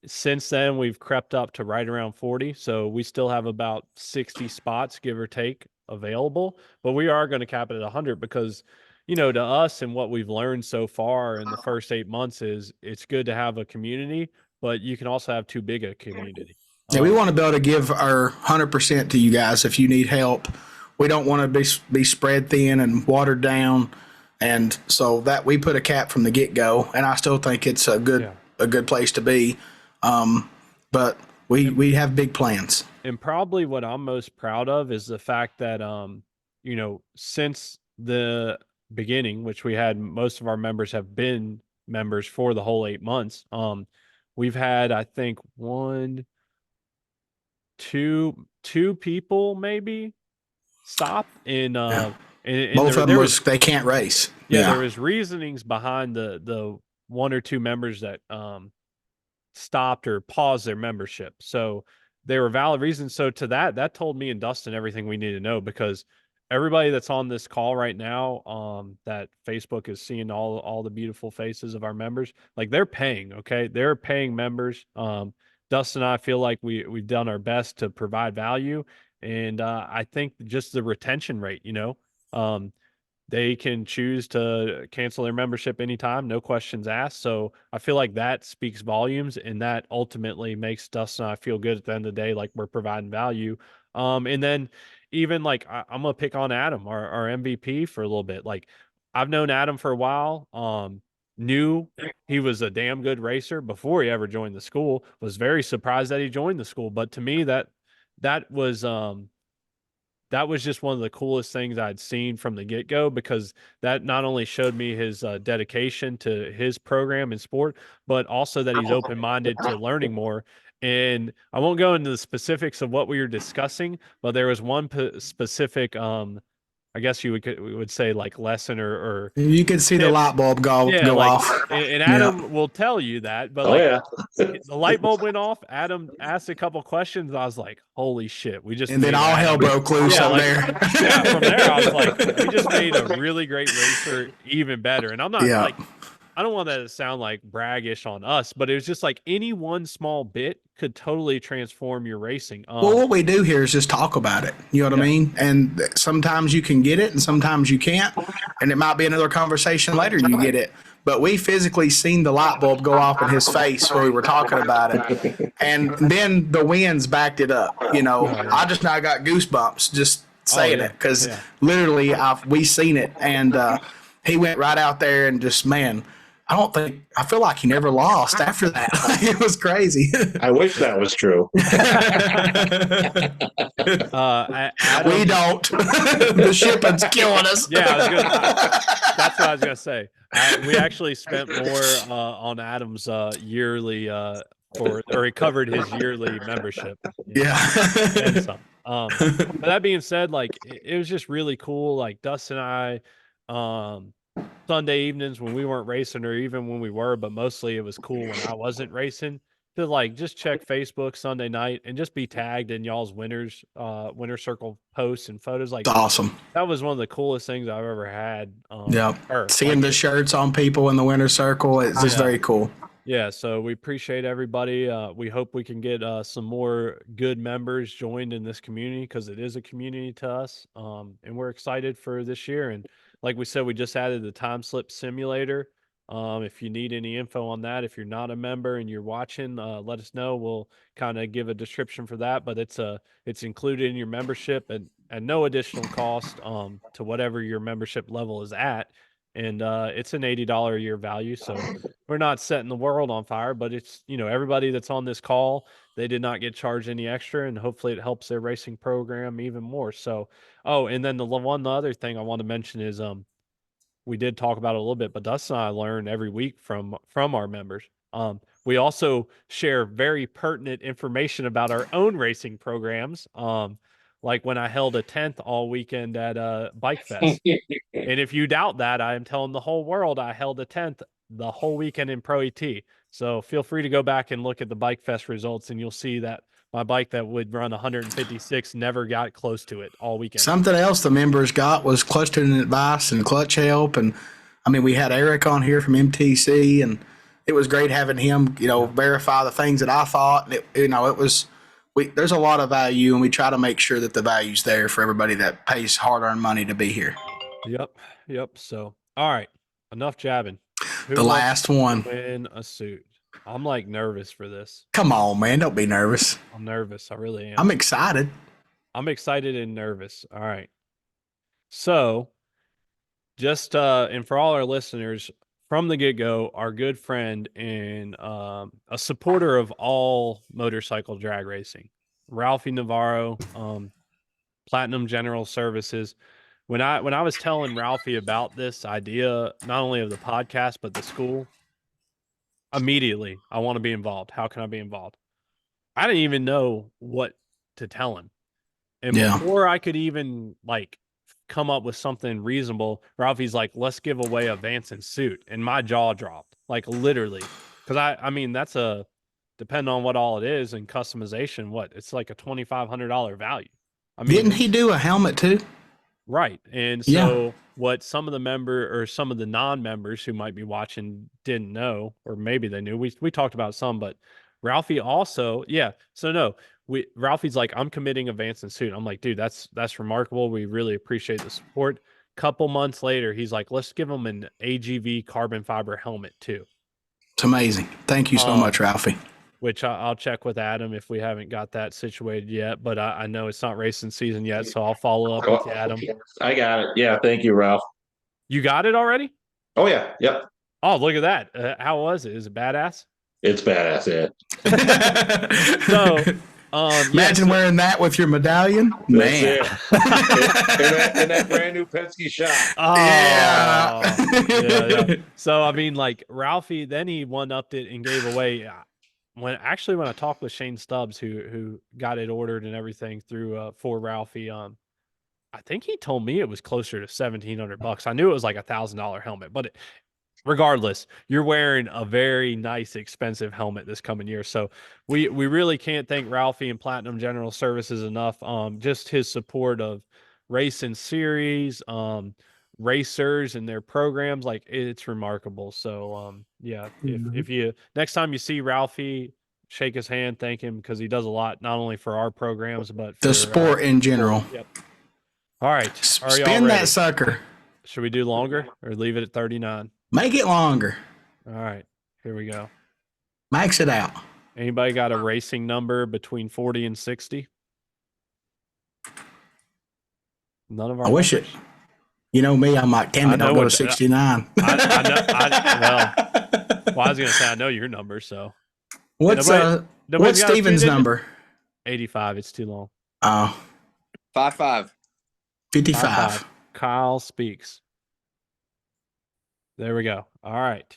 Since then, we've crept up to right around 40. So we still have about 60 spots, give or take, available. But we are going to cap it at 100 because, to us and what we've learned so far in the first 8 months is it's good to have a community, but you can also have too big a community. Yeah, we want to be able to give our 100% to you guys if you need help. We don't want to be spread thin and watered down. And so that we put a cap from the get-go, and I still think it's a good place to be. But we have big plans. And probably what I'm most proud of is the fact that, since the beginning, which we had most of our members have been members for the whole 8 months. We've had, I think, two people maybe stop in, and both of them they can't race. Yeah, there was reasonings behind the one or two members that stopped or paused their membership. So they were valid reasons. So to that told me and Dustin everything we need to know, because everybody that's on this call right now, that Facebook is seeing all the beautiful faces of our members, like they're paying, okay? They're paying members. Dustin and I feel like we've done our best to provide value. And I think just the retention rate, they can choose to cancel their membership anytime, no questions asked. So I feel like that speaks volumes, and that ultimately makes Dustin and I feel good at the end of the day, like we're providing value. And then even like I'm gonna pick on Adam, our MVP, for a little bit. Like I've known Adam for a while. Knew he was a damn good racer before he ever joined the school. Was very surprised that he joined the school. But to me, that was just one of the coolest things I'd seen from the get-go, because that not only showed me his dedication to his program and sport, but also that he's open-minded to learning more. And I won't go into the specifics of what we were discussing, but there was one specific, I guess we would say, like, lesson or You could see the tip. light bulb go like, off. And Adam will tell you that, but the light bulb went off. Adam asked a couple questions. I was like, holy shit, we just And then made all hell Adam- broke loose up there. From there, I was like, we just made a really great racer even better. And I'm not like, I don't want that to sound like braggish on us, but it was just like any one small bit could totally transform your racing. Well, what we do here is just talk about it. You know what I mean? And sometimes you can get it and sometimes you can't. And it might be another conversation later you get it. But we physically seen the light bulb go off in his face where we were talking about it. And then the winds backed it up. You know, I just now got goosebumps just saying it, because literally we seen it. And he went right out there and just, man, I feel like he never lost after that. It was crazy. I wish that was true. Adam, we don't. The shipping's killing us. That's what I was gonna say. We actually spent more on Adam's yearly he covered his yearly membership. And some. But that being said, like, it was just really cool. Like, Dustin and I, Sunday evenings when we weren't racing, or even when we were, but mostly it was cool when I wasn't racing, to like just check Facebook Sunday night and just be tagged in y'all's winner circle posts and photos. Like, awesome. That was one of the coolest things I've ever had. Seeing the shirts on people in the winner circle, it's just very cool. Yeah, so we appreciate everybody. We hope we can get some more good members joined in this community, because it is a community to us. And we're excited for this year. And like we said, we just added the time slip simulator. If you need any info on that, if you're not a member and you're watching, let us know. We'll kind of give a description for that, but it's included in your membership at no additional cost to whatever your membership level is at. And it's an $80 a year value. So we're not setting the world on fire, but it's, everybody that's on this call, they did not get charged any extra, and hopefully it helps their racing program even more. So, and then the other thing I want to mention is, we did talk about it a little bit, but Dustin and I learn every week from our members. We also share very pertinent information about our own racing programs. Like when I held a 10th all weekend at Bike Fest. And if you doubt that, I am telling the whole world I held a 10th the whole weekend in Pro ET. So feel free to go back and look at the Bike Fest results, and you'll see that my bike that would run 156 never got close to it all weekend. Something else the members got was clutch tuning advice and clutch help. And I mean, we had Eric on here from MTC, and it was great having him, verify the things that I thought. And there's a lot of value, and we try to make sure that the value's there for everybody that pays hard-earned money to be here. Yep. So, all right, enough jabbing. The last one. Win a suit. I'm like nervous for this. Come on, man. Don't be nervous. I'm nervous. I really am. I'm excited. I'm excited and nervous. All right. So just, and for all our listeners, from the get-go, our good friend and a supporter of all motorcycle drag racing, Ralphie Navarro, Platinum General Services. When I was telling Ralphie about this idea, not only of the podcast, but the school, immediately, I want to be involved. How can I be involved? I didn't even know what to tell him. And before I could even come up with something reasonable, Ralphie's like, let's give away a Vanson suit. And my jaw dropped, literally. Because I mean, that's depending on what all it is and customization, it's like a $2,500 value. I mean, didn't he do a helmet too? Right. And so what some of the non-members who might be watching didn't know, or maybe they knew, we talked about some, but Ralphie also, Ralphie's like, I'm committing a Vanson suit. I'm like, dude, that's remarkable. We really appreciate the support. Couple months later, he's like, let's give him an AGV carbon fiber helmet too. It's amazing. Thank you so much, Ralphie. Which I'll check with Adam if we haven't got that situated yet, but I know it's not racing season yet, so I'll follow up with you, Adam. I got it. Yeah, thank you, Ralph. You got it already? Oh, yeah. Yep. Oh, look at that. How was it? Is it badass? It's badass, yeah. Imagine wearing that with your medallion. That's Man. it. in that brand new Penske shop. Oh, Yeah. yeah. So I mean, like Ralphie, then he one upped it and gave away. When I talked with Shane Stubbs, who got it ordered and everything through for Ralphie, I think he told me it was closer to $1,700. I knew it was like $1,000 helmet, but regardless, you're wearing a very nice, expensive helmet this coming year. So we really can't thank Ralphie and Platinum General Services enough. Just his support of racing series, racers and their programs, like it's remarkable. So yeah, if you next time you see Ralphie, shake his hand, thank him, because he does a lot not only for our programs but for The sport in general. Yep. All right, are y'all Spin ready? that sucker. Should we do longer or leave it at 39? Make it longer. All right, here we go. Max it out. Anybody got a racing number between 40 and 60? None of our I wish it. numbers? You know me, I'm like, damn I it, know don't go to what- 69. Well, I was going to say, I know your number, so. What's Nobody's what's got a Steven's two-digit? number? 85, it's too long. Oh, 5-5. 55. Kyle speaks. There we go. All right.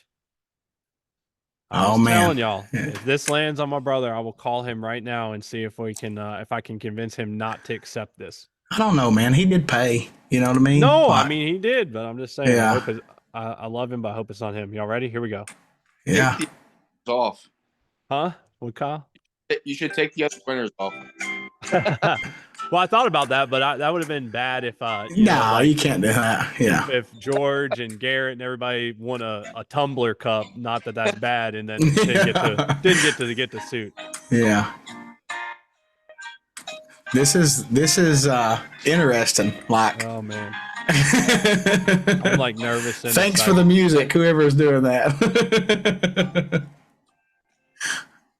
I Oh, was man. telling y'all, if this lands on my brother, I will call him right now and see if we can, if I can convince him not to accept this. I don't know, man. He did pay. You know what I mean? No, I Like, mean he did, but I'm just saying. Yeah. I love him, but I hope it's not him. Y'all ready? Here we go. yeah. Take the off. Huh? What, Kyle? You should take the other winners off. Well, I thought about that, but that would have been bad if No, like, you can't do that. Yeah. if George and Garrett and everybody won a tumbler cup. Not that that's bad, and then didn't get the suit. Yeah. This is interesting. Like, Oh man, I'm like nervous. And thanks for the music, whoever is doing that.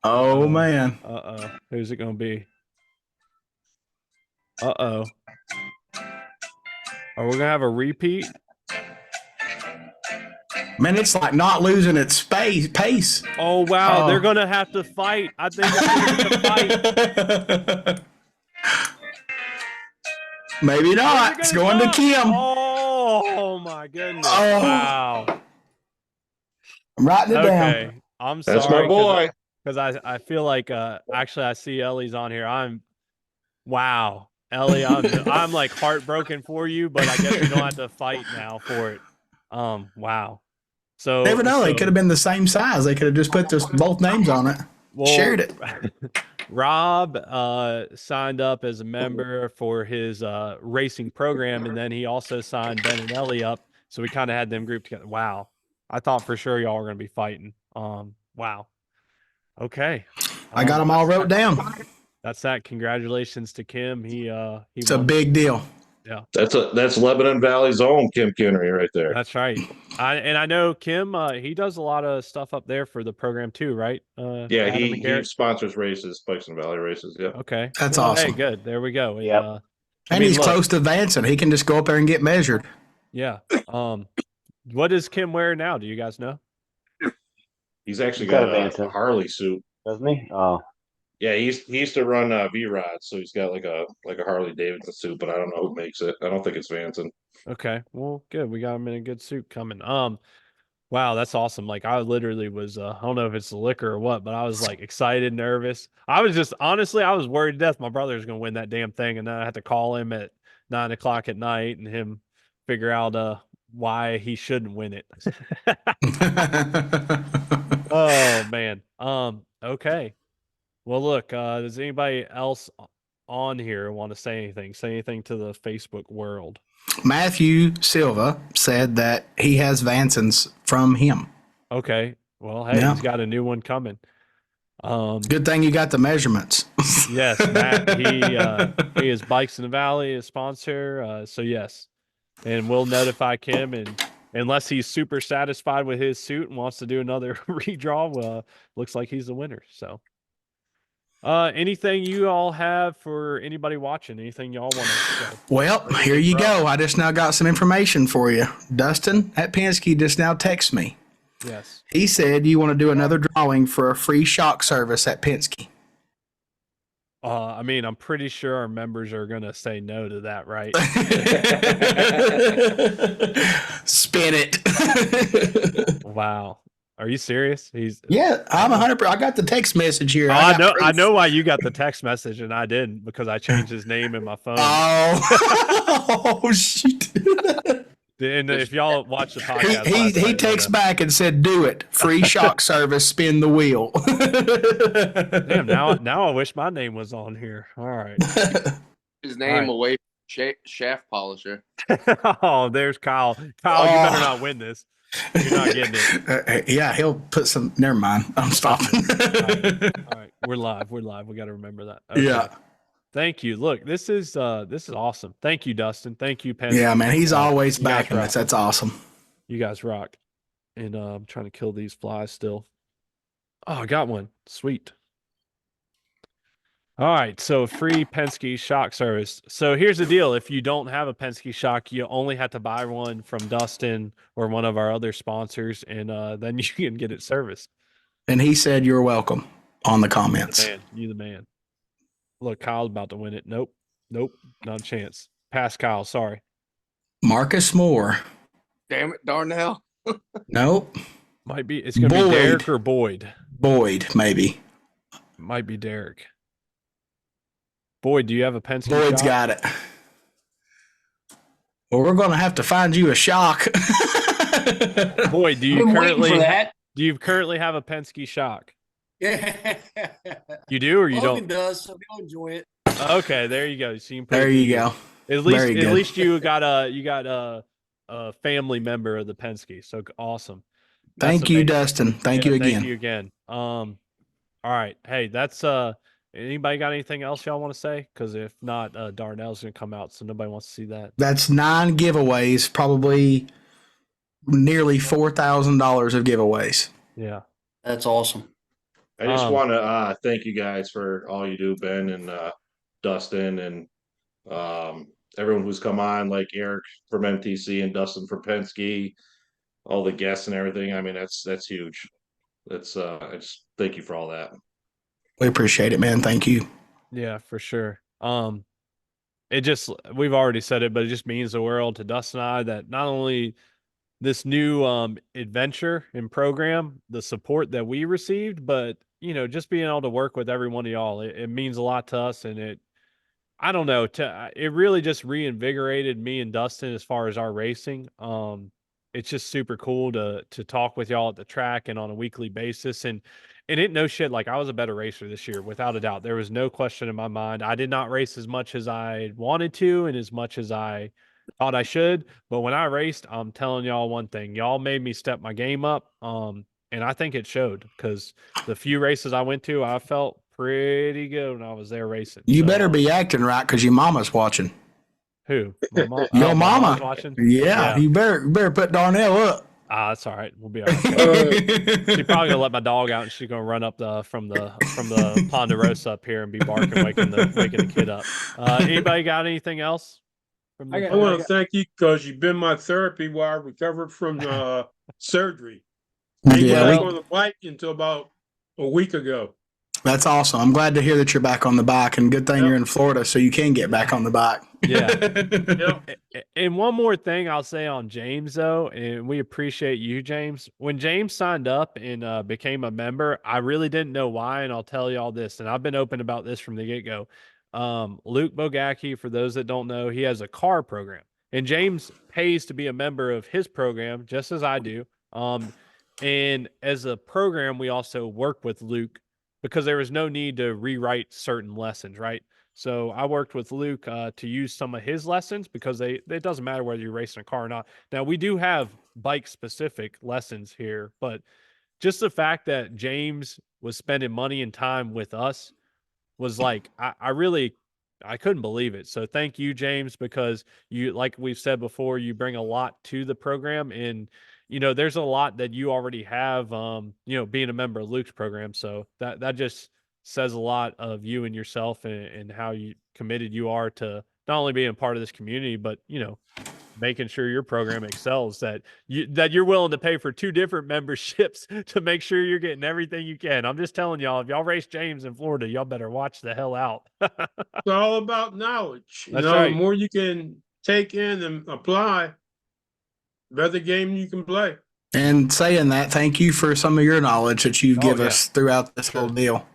Oh man. Who's it gonna be? Are we gonna have a repeat? Man, it's like not losing its pace. Oh wow, Oh. they're gonna have to fight. I think it's gonna fight. Maybe not. It's going to Kim. Oh my goodness! Oh. Wow. I'm writing it down. Okay, I'm sorry. That's my boy. Because I feel like actually I see Ellie's on here. Wow, Ellie, I'm like heartbroken for you, but I guess we don't have to fight now for it. Wow. So Never know. They could have been the same size. They could have just put both names on it. Shared it. Rob signed up as a member for his racing program, and then he also signed Ben and Ellie up. So we kind of had them grouped together. Wow. I thought for sure y'all were going to be fighting. Wow. Okay. I got them all wrote down. That's that. Congratulations to Kim. It's a won. big deal. That's Lebanon Valley's own Kim Kinnery right there. That's right. I know Kim. He does a lot of stuff up there for the program too, right? Yeah, Adam and he Garrett? sponsors races, Bison Valley races. Yeah. Okay, That's Well, awesome. Hey, good. There we go. Yep. I And mean, he's look, close to Vanson. He can just go up there and get measured. Yeah. What does Kim wear now? Do you guys know? He's actually He's got got a a Vanson. Harley suit. Doesn't he? Oh, Yeah, he used to run V-Rod, so he's got like a Harley Davidson suit, but I don't know who makes it. I don't think it's Vanson. Okay. Well, good. We got him in a good suit coming. Wow, that's awesome. Like I literally was I don't know if it's the liquor or what, but I was like excited, nervous. I was just honestly, I was worried to death my brother was gonna win that damn thing, and then I had to call him at 9:00 at night and him figure out why he shouldn't win it. Oh man. Okay. Well look, does anybody else on here want to say anything? Say anything to the Facebook world. Matthew Silva said that he has Vansons from him. Okay. Well, hey, Yeah. he's got a new one coming. Good thing you got the measurements. Yes, Matt. He is Bikes in the Valley, a sponsor. So yes, and we'll notify Kim, and unless he's super satisfied with his suit and wants to do another redraw, looks like he's the winner. So, anything you all have for anybody watching? Anything y'all want to say? Well, here you go. I just now got some information for you. Dustin at Penske just now texted me. Yes. He said you want to do another drawing for a free shock service at Penske. I mean, I'm pretty sure our members are gonna say no to that, right? Spin it. Wow. Are you serious? He's Yeah, I'm 100%. I got the text message here. Oh, I I got know. I proof. know why you got the text message and I didn't, because I changed his name in my phone. Oh shoot. And if y'all watch the podcast, He last night, takes back and said, "Do it. Free shock service. Spin the wheel." Damn. Now I wish my name was on here. All right. His name away from shaft polisher. Oh, there's Kyle. Kyle, you better not win this. You're not getting it. Yeah, he'll put some. Never mind. I'm stopping. All right. We're live. We got to remember that. Okay. Yeah. Thank you. Look, this is awesome. Thank you, Dustin. Thank you, Penn. Yeah, man. He's always you guys backing us. rock. That's awesome. You guys rock. And I'm trying to kill these flies still. Oh, I got one. Sweet. All right, so free Penske shock service. So here's the deal. If you don't have a Penske shock, you only have to buy one from Dustin or one of our other sponsors, and then you can get it serviced. And he said you're welcome on the comments. Man, you the man. Look, Kyle's about to win it. Nope, not a chance. Pass Kyle, sorry. Marcus Moore. Damn it, Darnell. Nope. Might be. It's going to be Derek or Boyd. Boyd, maybe. Might be Derek. Boyd, do you have a Penske Boyd's shock? got it. Well, we're going to have to find you a shock. Boyd, do you currently have a Penske shock? Yeah. You do or you Logan don't? does, so go enjoy it. Okay, there you go. So you can put There you go. At least you got a family member of the Penske. So awesome. Thank you, Dustin. Thank you again. Thank you again. All right. Hey, that's anybody got anything else y'all want to say? Because if not, Darnell's gonna come out, so nobody wants to see that. That's 9 giveaways, probably nearly $4,000 of giveaways. Yeah. That's awesome. I just want to thank you guys for all you do, Ben and Dustin, and everyone who's come on, like Eric from MTC and Dustin from Penske, all the guests and everything. I mean, that's huge. That's I just thank you for all that. We appreciate it, man. Thank you. Yeah, for sure. We've already said it, but it just means the world to Dustin and I that not only this new adventure and program, the support that we received, but just being able to work with every one of y'all, it means a lot to us. And I don't know, it really just reinvigorated me and Dustin as far as our racing. It's just super cool to talk with y'all at the track and on a weekly basis. And it no shit, like I was a better racer this year, without a doubt. There was no question in my mind. I did not race as much as I wanted to and as much as I thought I should. But when I raced, I'm telling y'all one thing, y'all made me step my game up. And I think it showed, because the few races I went to, I felt pretty good when I was there racing. You better be acting right, because your mama's watching. Who? My mom? Your my mama. mom's watching? Yeah, you better put Darnell up. That's all right. We'll be all right. She's probably gonna let my dog out, and she's gonna run up from the Ponderosa up here and be barking, waking the kid up. Anybody got anything else? I want to thank you because you've been my therapy while I recovered from surgery. I ain't Yeah, back on the bike until about a week ago. That's awesome. I'm glad to hear that you're back on the bike, and good thing you're in Florida so you can get back on the bike. Yeah. And one more thing I'll say on James, though, and we appreciate you, James. When James signed up and became a member, I really didn't know why, and I'll tell you all this, and I've been open about this from the get-go. Luke Bogacki, for those that don't know, he has a car program, and James pays to be a member of his program, just as I do. And as a program, we also work with Luke, because there was no need to rewrite certain lessons, right? So I worked with Luke to use some of his lessons, because it doesn't matter whether you're racing a car or not. Now, we do have bike-specific lessons here, but just the fact that James was spending money and time with us was like, I couldn't believe it. So thank you, James, because you, like we've said before, you bring a lot to the program, and there's a lot that you already have, being a member of Luke's program. So that just says a lot of you and yourself, and how committed you are to not only being part of this community, but, making sure your program excels, that you're willing to pay for 2 different memberships to make sure you're getting everything you can. I'm just telling y'all, if y'all race James in Florida, y'all better watch the hell out. It's all about knowledge. That's The right. more you can take in and apply, the better game you can play. And saying that, thank you for some of your knowledge that you give us throughout this whole deal.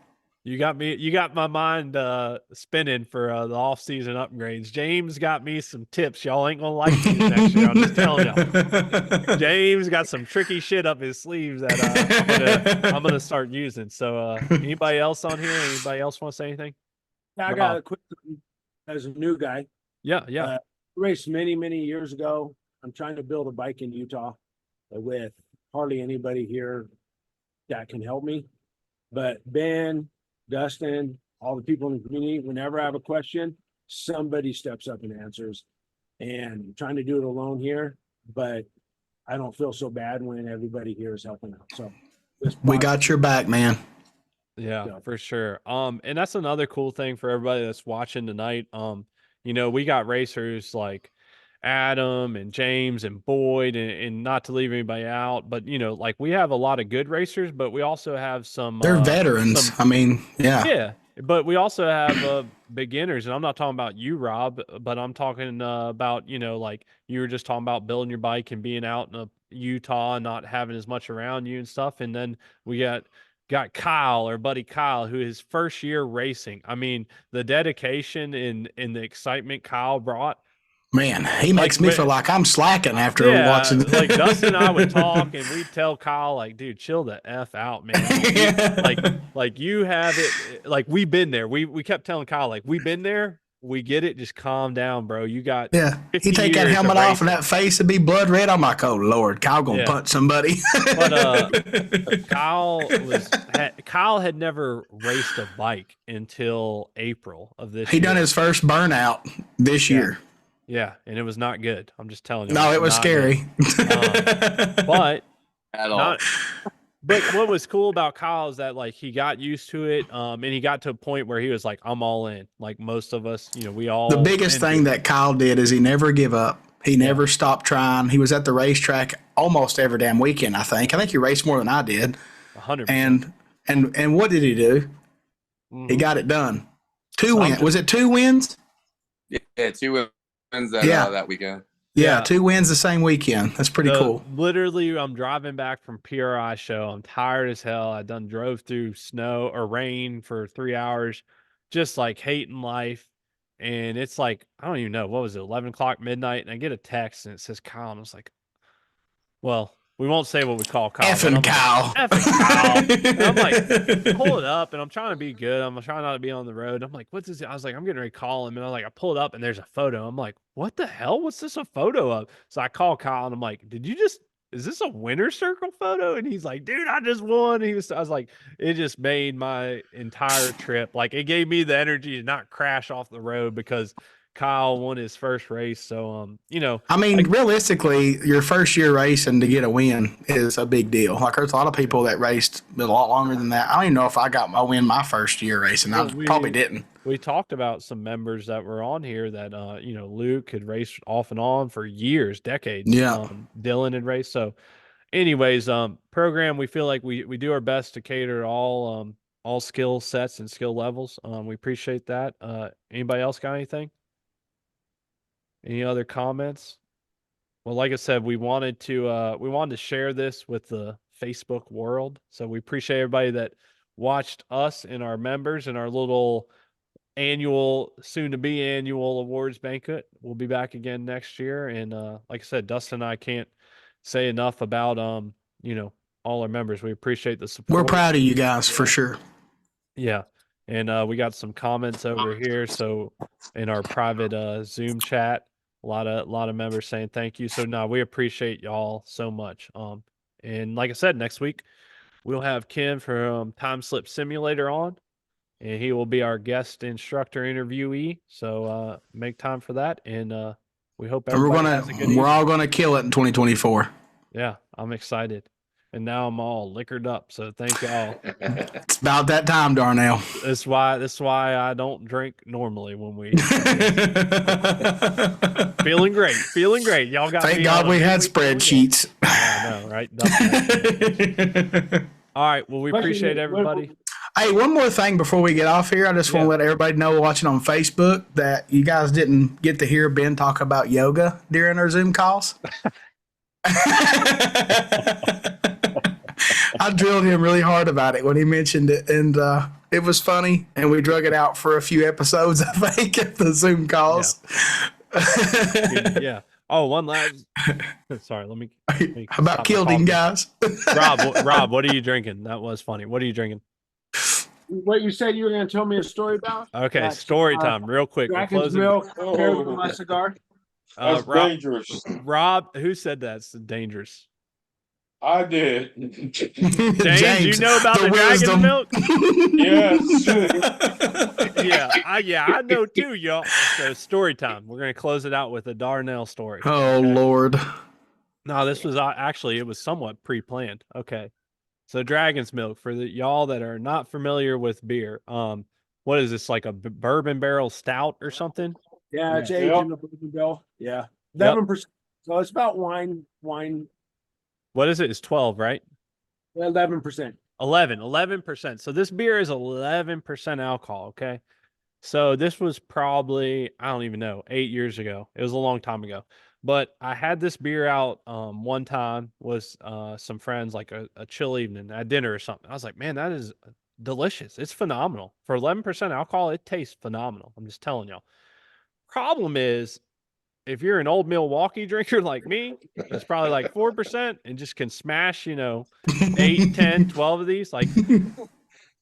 You got my mind spinning for the off-season upgrades. James got me some tips y'all ain't gonna like these next year. I'm just telling y'all. James got some tricky shit up his sleeves that I'm gonna start using. So anybody else on here? Anybody else want to say anything? I got a quick as a new guy. Yeah. Raced many years ago. I'm trying to build a bike in Utah with hardly anybody here that can help me. But Ben, Dustin, all the people in the community, whenever I have a question, somebody steps up and answers. And I'm trying to do it alone here, but I don't feel so bad when everybody here is helping out. So we got your back, man. Yeah, for sure. And that's another cool thing for everybody that's watching tonight. We got racers like Adam and James and Boyd, and not to leave anybody out, but like we have a lot of good racers, but we also have some they're veterans. Yeah, but we also have beginners, and I'm not talking about you, Rob, but I'm talking about like you were just talking about building your bike and being out in Utah and not having as much around you and stuff. And then we got Kyle, our buddy Kyle, who his first year racing. I mean, the dedication and the excitement Kyle brought. Man, he makes me feel like I'm slacking after watching. Like Dustin and I would talk, and we'd tell Kyle, like, dude, chill the F out, man. Like you have it. Like we've been there. We kept telling Kyle, like, we've been there. We get it. Just calm down, bro. You got He take that helmet off and that face would be blood red. I'm like, oh Lord, Kyle gonna punch somebody. But Kyle had never raced a bike until April of this year. He done his first burnout this year. Yeah, and it was not good. I'm just telling you. No, it was scary. But at all. But what was cool about Kyle is that like he got used to it, and he got to a point where he was like, I'm all in. Like most of us, we all. The biggest thing that Kyle did is he never give up. He never stopped trying. He was at the racetrack almost every damn weekend. I think he raced more than I did. 100%. And what did he do? Mm-hmm. He got it done. 2 wins. Was it 2 wins? Yeah, 2 wins that weekend. Yeah, 2 wins the same weekend. That's pretty cool. Literally, I'm driving back from PRI show. I'm tired as hell. I drove through snow or rain for 3 hours, just like hating life. And it's like, I don't even know, what was it, 11 o'clock midnight? And I get a text and it says Kyle. And I was like, well, we won't say what we call Kyle. Effing Kyle. Effing Kyle. And I'm like, pull it up, and I'm trying to be good. I'm trying not to be on the road. I'm like, what's this? I was like, I'm getting ready to call him. And I pull it up, and there's a photo. I'm like, what the hell? What's this a photo of? So I call Kyle, and I'm like, is this a winner's circle photo? And he's like, dude, I just won. And I was like, it just made my entire trip. Like, it gave me the energy to not crash off the road because Kyle won his first race. So, realistically, your first year racing to get a win is a big deal. Like, there's a lot of people that raced a lot longer than that. I don't even know if I got my win my first year racing. I probably didn't. We talked about some members that were on here that, Luke had raced off and on for years, decades. Yeah. Dylan had raced. So anyways, program, we feel like we do our best to cater to all skill sets and skill levels. We appreciate that. Anybody else got anything? Any other comments? Well, like I said, we wanted to share this with the Facebook world. So we appreciate everybody that watched us and our members and our little soon to be annual awards banquet. We'll be back again next year. And like I said, Dustin and I can't say enough about all our members. We appreciate the support. We're proud of you guys for sure. Yeah. And we got some comments over here. So in our private Zoom chat, a lot of members saying thank you. So no, we appreciate y'all so much. And like I said, next week we'll have Kim from Time Slip Simulator on, and he will be our guest instructor interviewee. So make time for that, and we hope everybody has a good evening. We're all gonna kill it in 2024. Yeah, I'm excited. and now I'm all liquored up. So thank y'all. It's about that time, Darnell. That's why I don't drink normally when we feeling great. Y'all got Thank me God on a we had midweek feeling good. spreadsheets. I know, right? Definitely. All right. Well, we appreciate everybody. Hey, one more thing before we get off here. I just want to let everybody know watching on Facebook that you guys didn't get to hear Ben talk about yoga during our Zoom calls. I drilled him really hard about it when he mentioned it, and it was funny, and we drug it out for a few episodes, I think, at the Zoom calls. Yeah. Oh, one last. Sorry, let me How about Kilding, guys? Rob, what are you drinking? That was funny. What are you drinking? What you said you were going to tell me a story about? Okay, That's, story time, real quick. We're Dragon's closing. milk paired with my cigar. That's dangerous. Rob, who said that's dangerous? I did. James, you know about the dragon's milk? Yes. I know too, y'all. So story time. We're gonna close it out with a Darnell story. Oh, Lord. No, this was actually, it was somewhat pre-planned. Okay. So dragon's milk, for the y'all that are not familiar with beer, what is this, like a bourbon barrel stout or something? Yeah, it's aged in the bourbon barrel. Yeah, 11%. So it's about wine. What is it? It's 12, right? 11%. 11%. So this beer is 11% alcohol. Okay. So this was probably, I don't even know, 8 years ago. It was a long time ago. But I had this beer out one time with some friends, like a chill evening at dinner or something. I was like, man, that is delicious. It's phenomenal. For 11% alcohol, it tastes phenomenal. I'm just telling y'all. Problem is, if you're an old Milwaukee drinker like me, it's probably like 4% and just can smash, 8, 10, 12 of these. Like,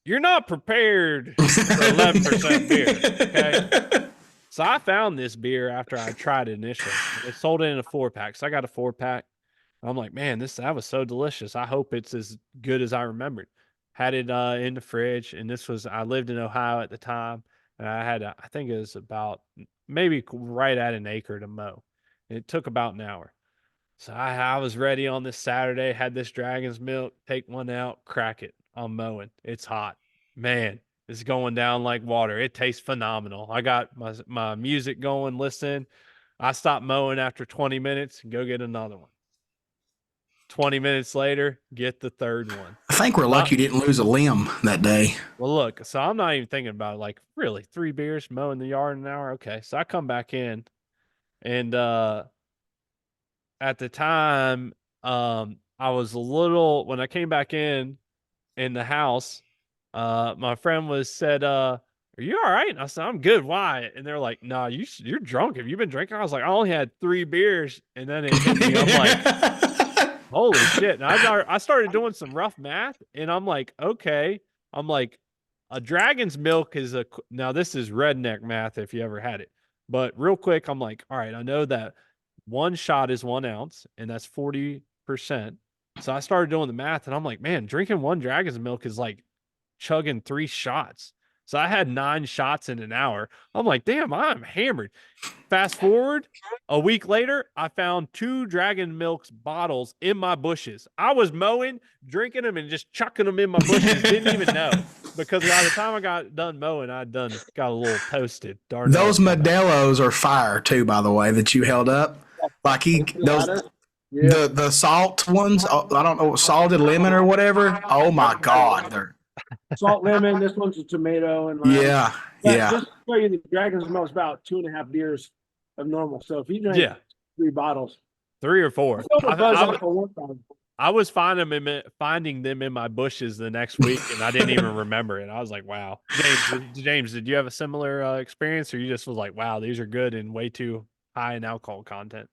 you're not prepared for 11% beer. Okay. So I found this beer after I tried it initially. They sold it in a 4-pack. So I got a 4-pack. I'm like, man, that was so delicious. I hope it's as good as I remembered. Had it in the fridge, and I lived in Ohio at the time, and I had, I think it was about maybe right at an acre to mow. And it took about an hour. So I was ready on this Saturday, had this dragon's milk, take one out, crack it. I'm mowing. It's hot. Man, it's going down like water. It tastes phenomenal. I got my music going, listen. I stopped mowing after 20 minutes and go get another one. 20 minutes later, get the third one. I think we're lucky you didn't lose a limb that day. Well, look, so I'm not even thinking about it, like, really, 3 beers, mowing the yard in an hour? Okay, so I come back in, and at the time, I was when I came back in the house, my friend said, are you all right? And I said, I'm good. Why? And they're like, nah, you're drunk. Have you been drinking? I was like, I only had 3 beers. And then it hit me. I'm like, holy shit. And I started doing some rough math, and I'm like, okay. I'm like, a dragon's milk is now this is redneck math if you ever had it. But real quick, I'm like, all right, I know that 1 shot is 1 ounce, and that's 40%. So I started doing the math, and I'm like, man, drinking 1 dragon's milk is like chugging 3 shots. So I had 9 shots in an hour. I'm like, damn, I'm hammered. Fast forward a week later, I found 2 dragon milk bottles in my bushes. I was mowing, drinking them, and just chucking them in my bushes. Didn't even know, because by the time I got done mowing, got a little toasted. Darn. Those Modelo's are fire too, by the way, that you held up. Like the salt ones. I don't know, salted lemon or whatever. Oh my God, they're Salt lemon. This one's a tomato and lime. Yeah. Just to tell you, the dragon's milk is about 2.5 beers of normal. So if you drink 3 bottles, 3 or 4, I was finding them in my bushes the next week, and I didn't even remember it. I was like, wow. James, did you have a similar experience, or you just was like, wow, these are good and way too high in alcohol content?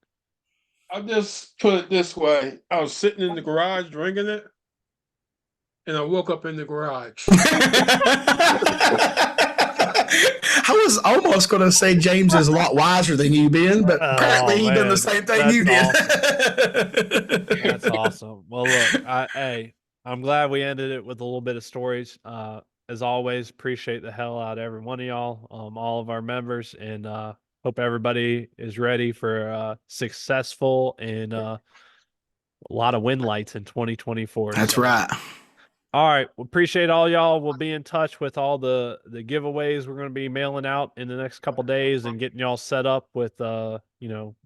I'll just put it this way. I was sitting in the garage drinking it, and I woke up in the garage. I was almost going to say James is a lot wiser than you, Ben, but apparently he done the same thing you did. Awesome. That's awesome. Well, look, I'm glad we ended it with a little bit of stories. As always, appreciate the hell out of every one of y'all, all of our members, and hope everybody is ready for a successful and a lot of wind lights in 2024. That's so. right. All right. We appreciate all y'all. We'll be in touch with all the giveaways we're going to be mailing out in the next couple days and getting y'all set up with the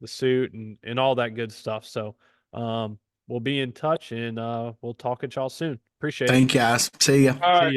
suit and all that good stuff. So we'll be in touch and we'll talk at y'all soon. Appreciate it. Thank you guys. See ya. All right. See ya.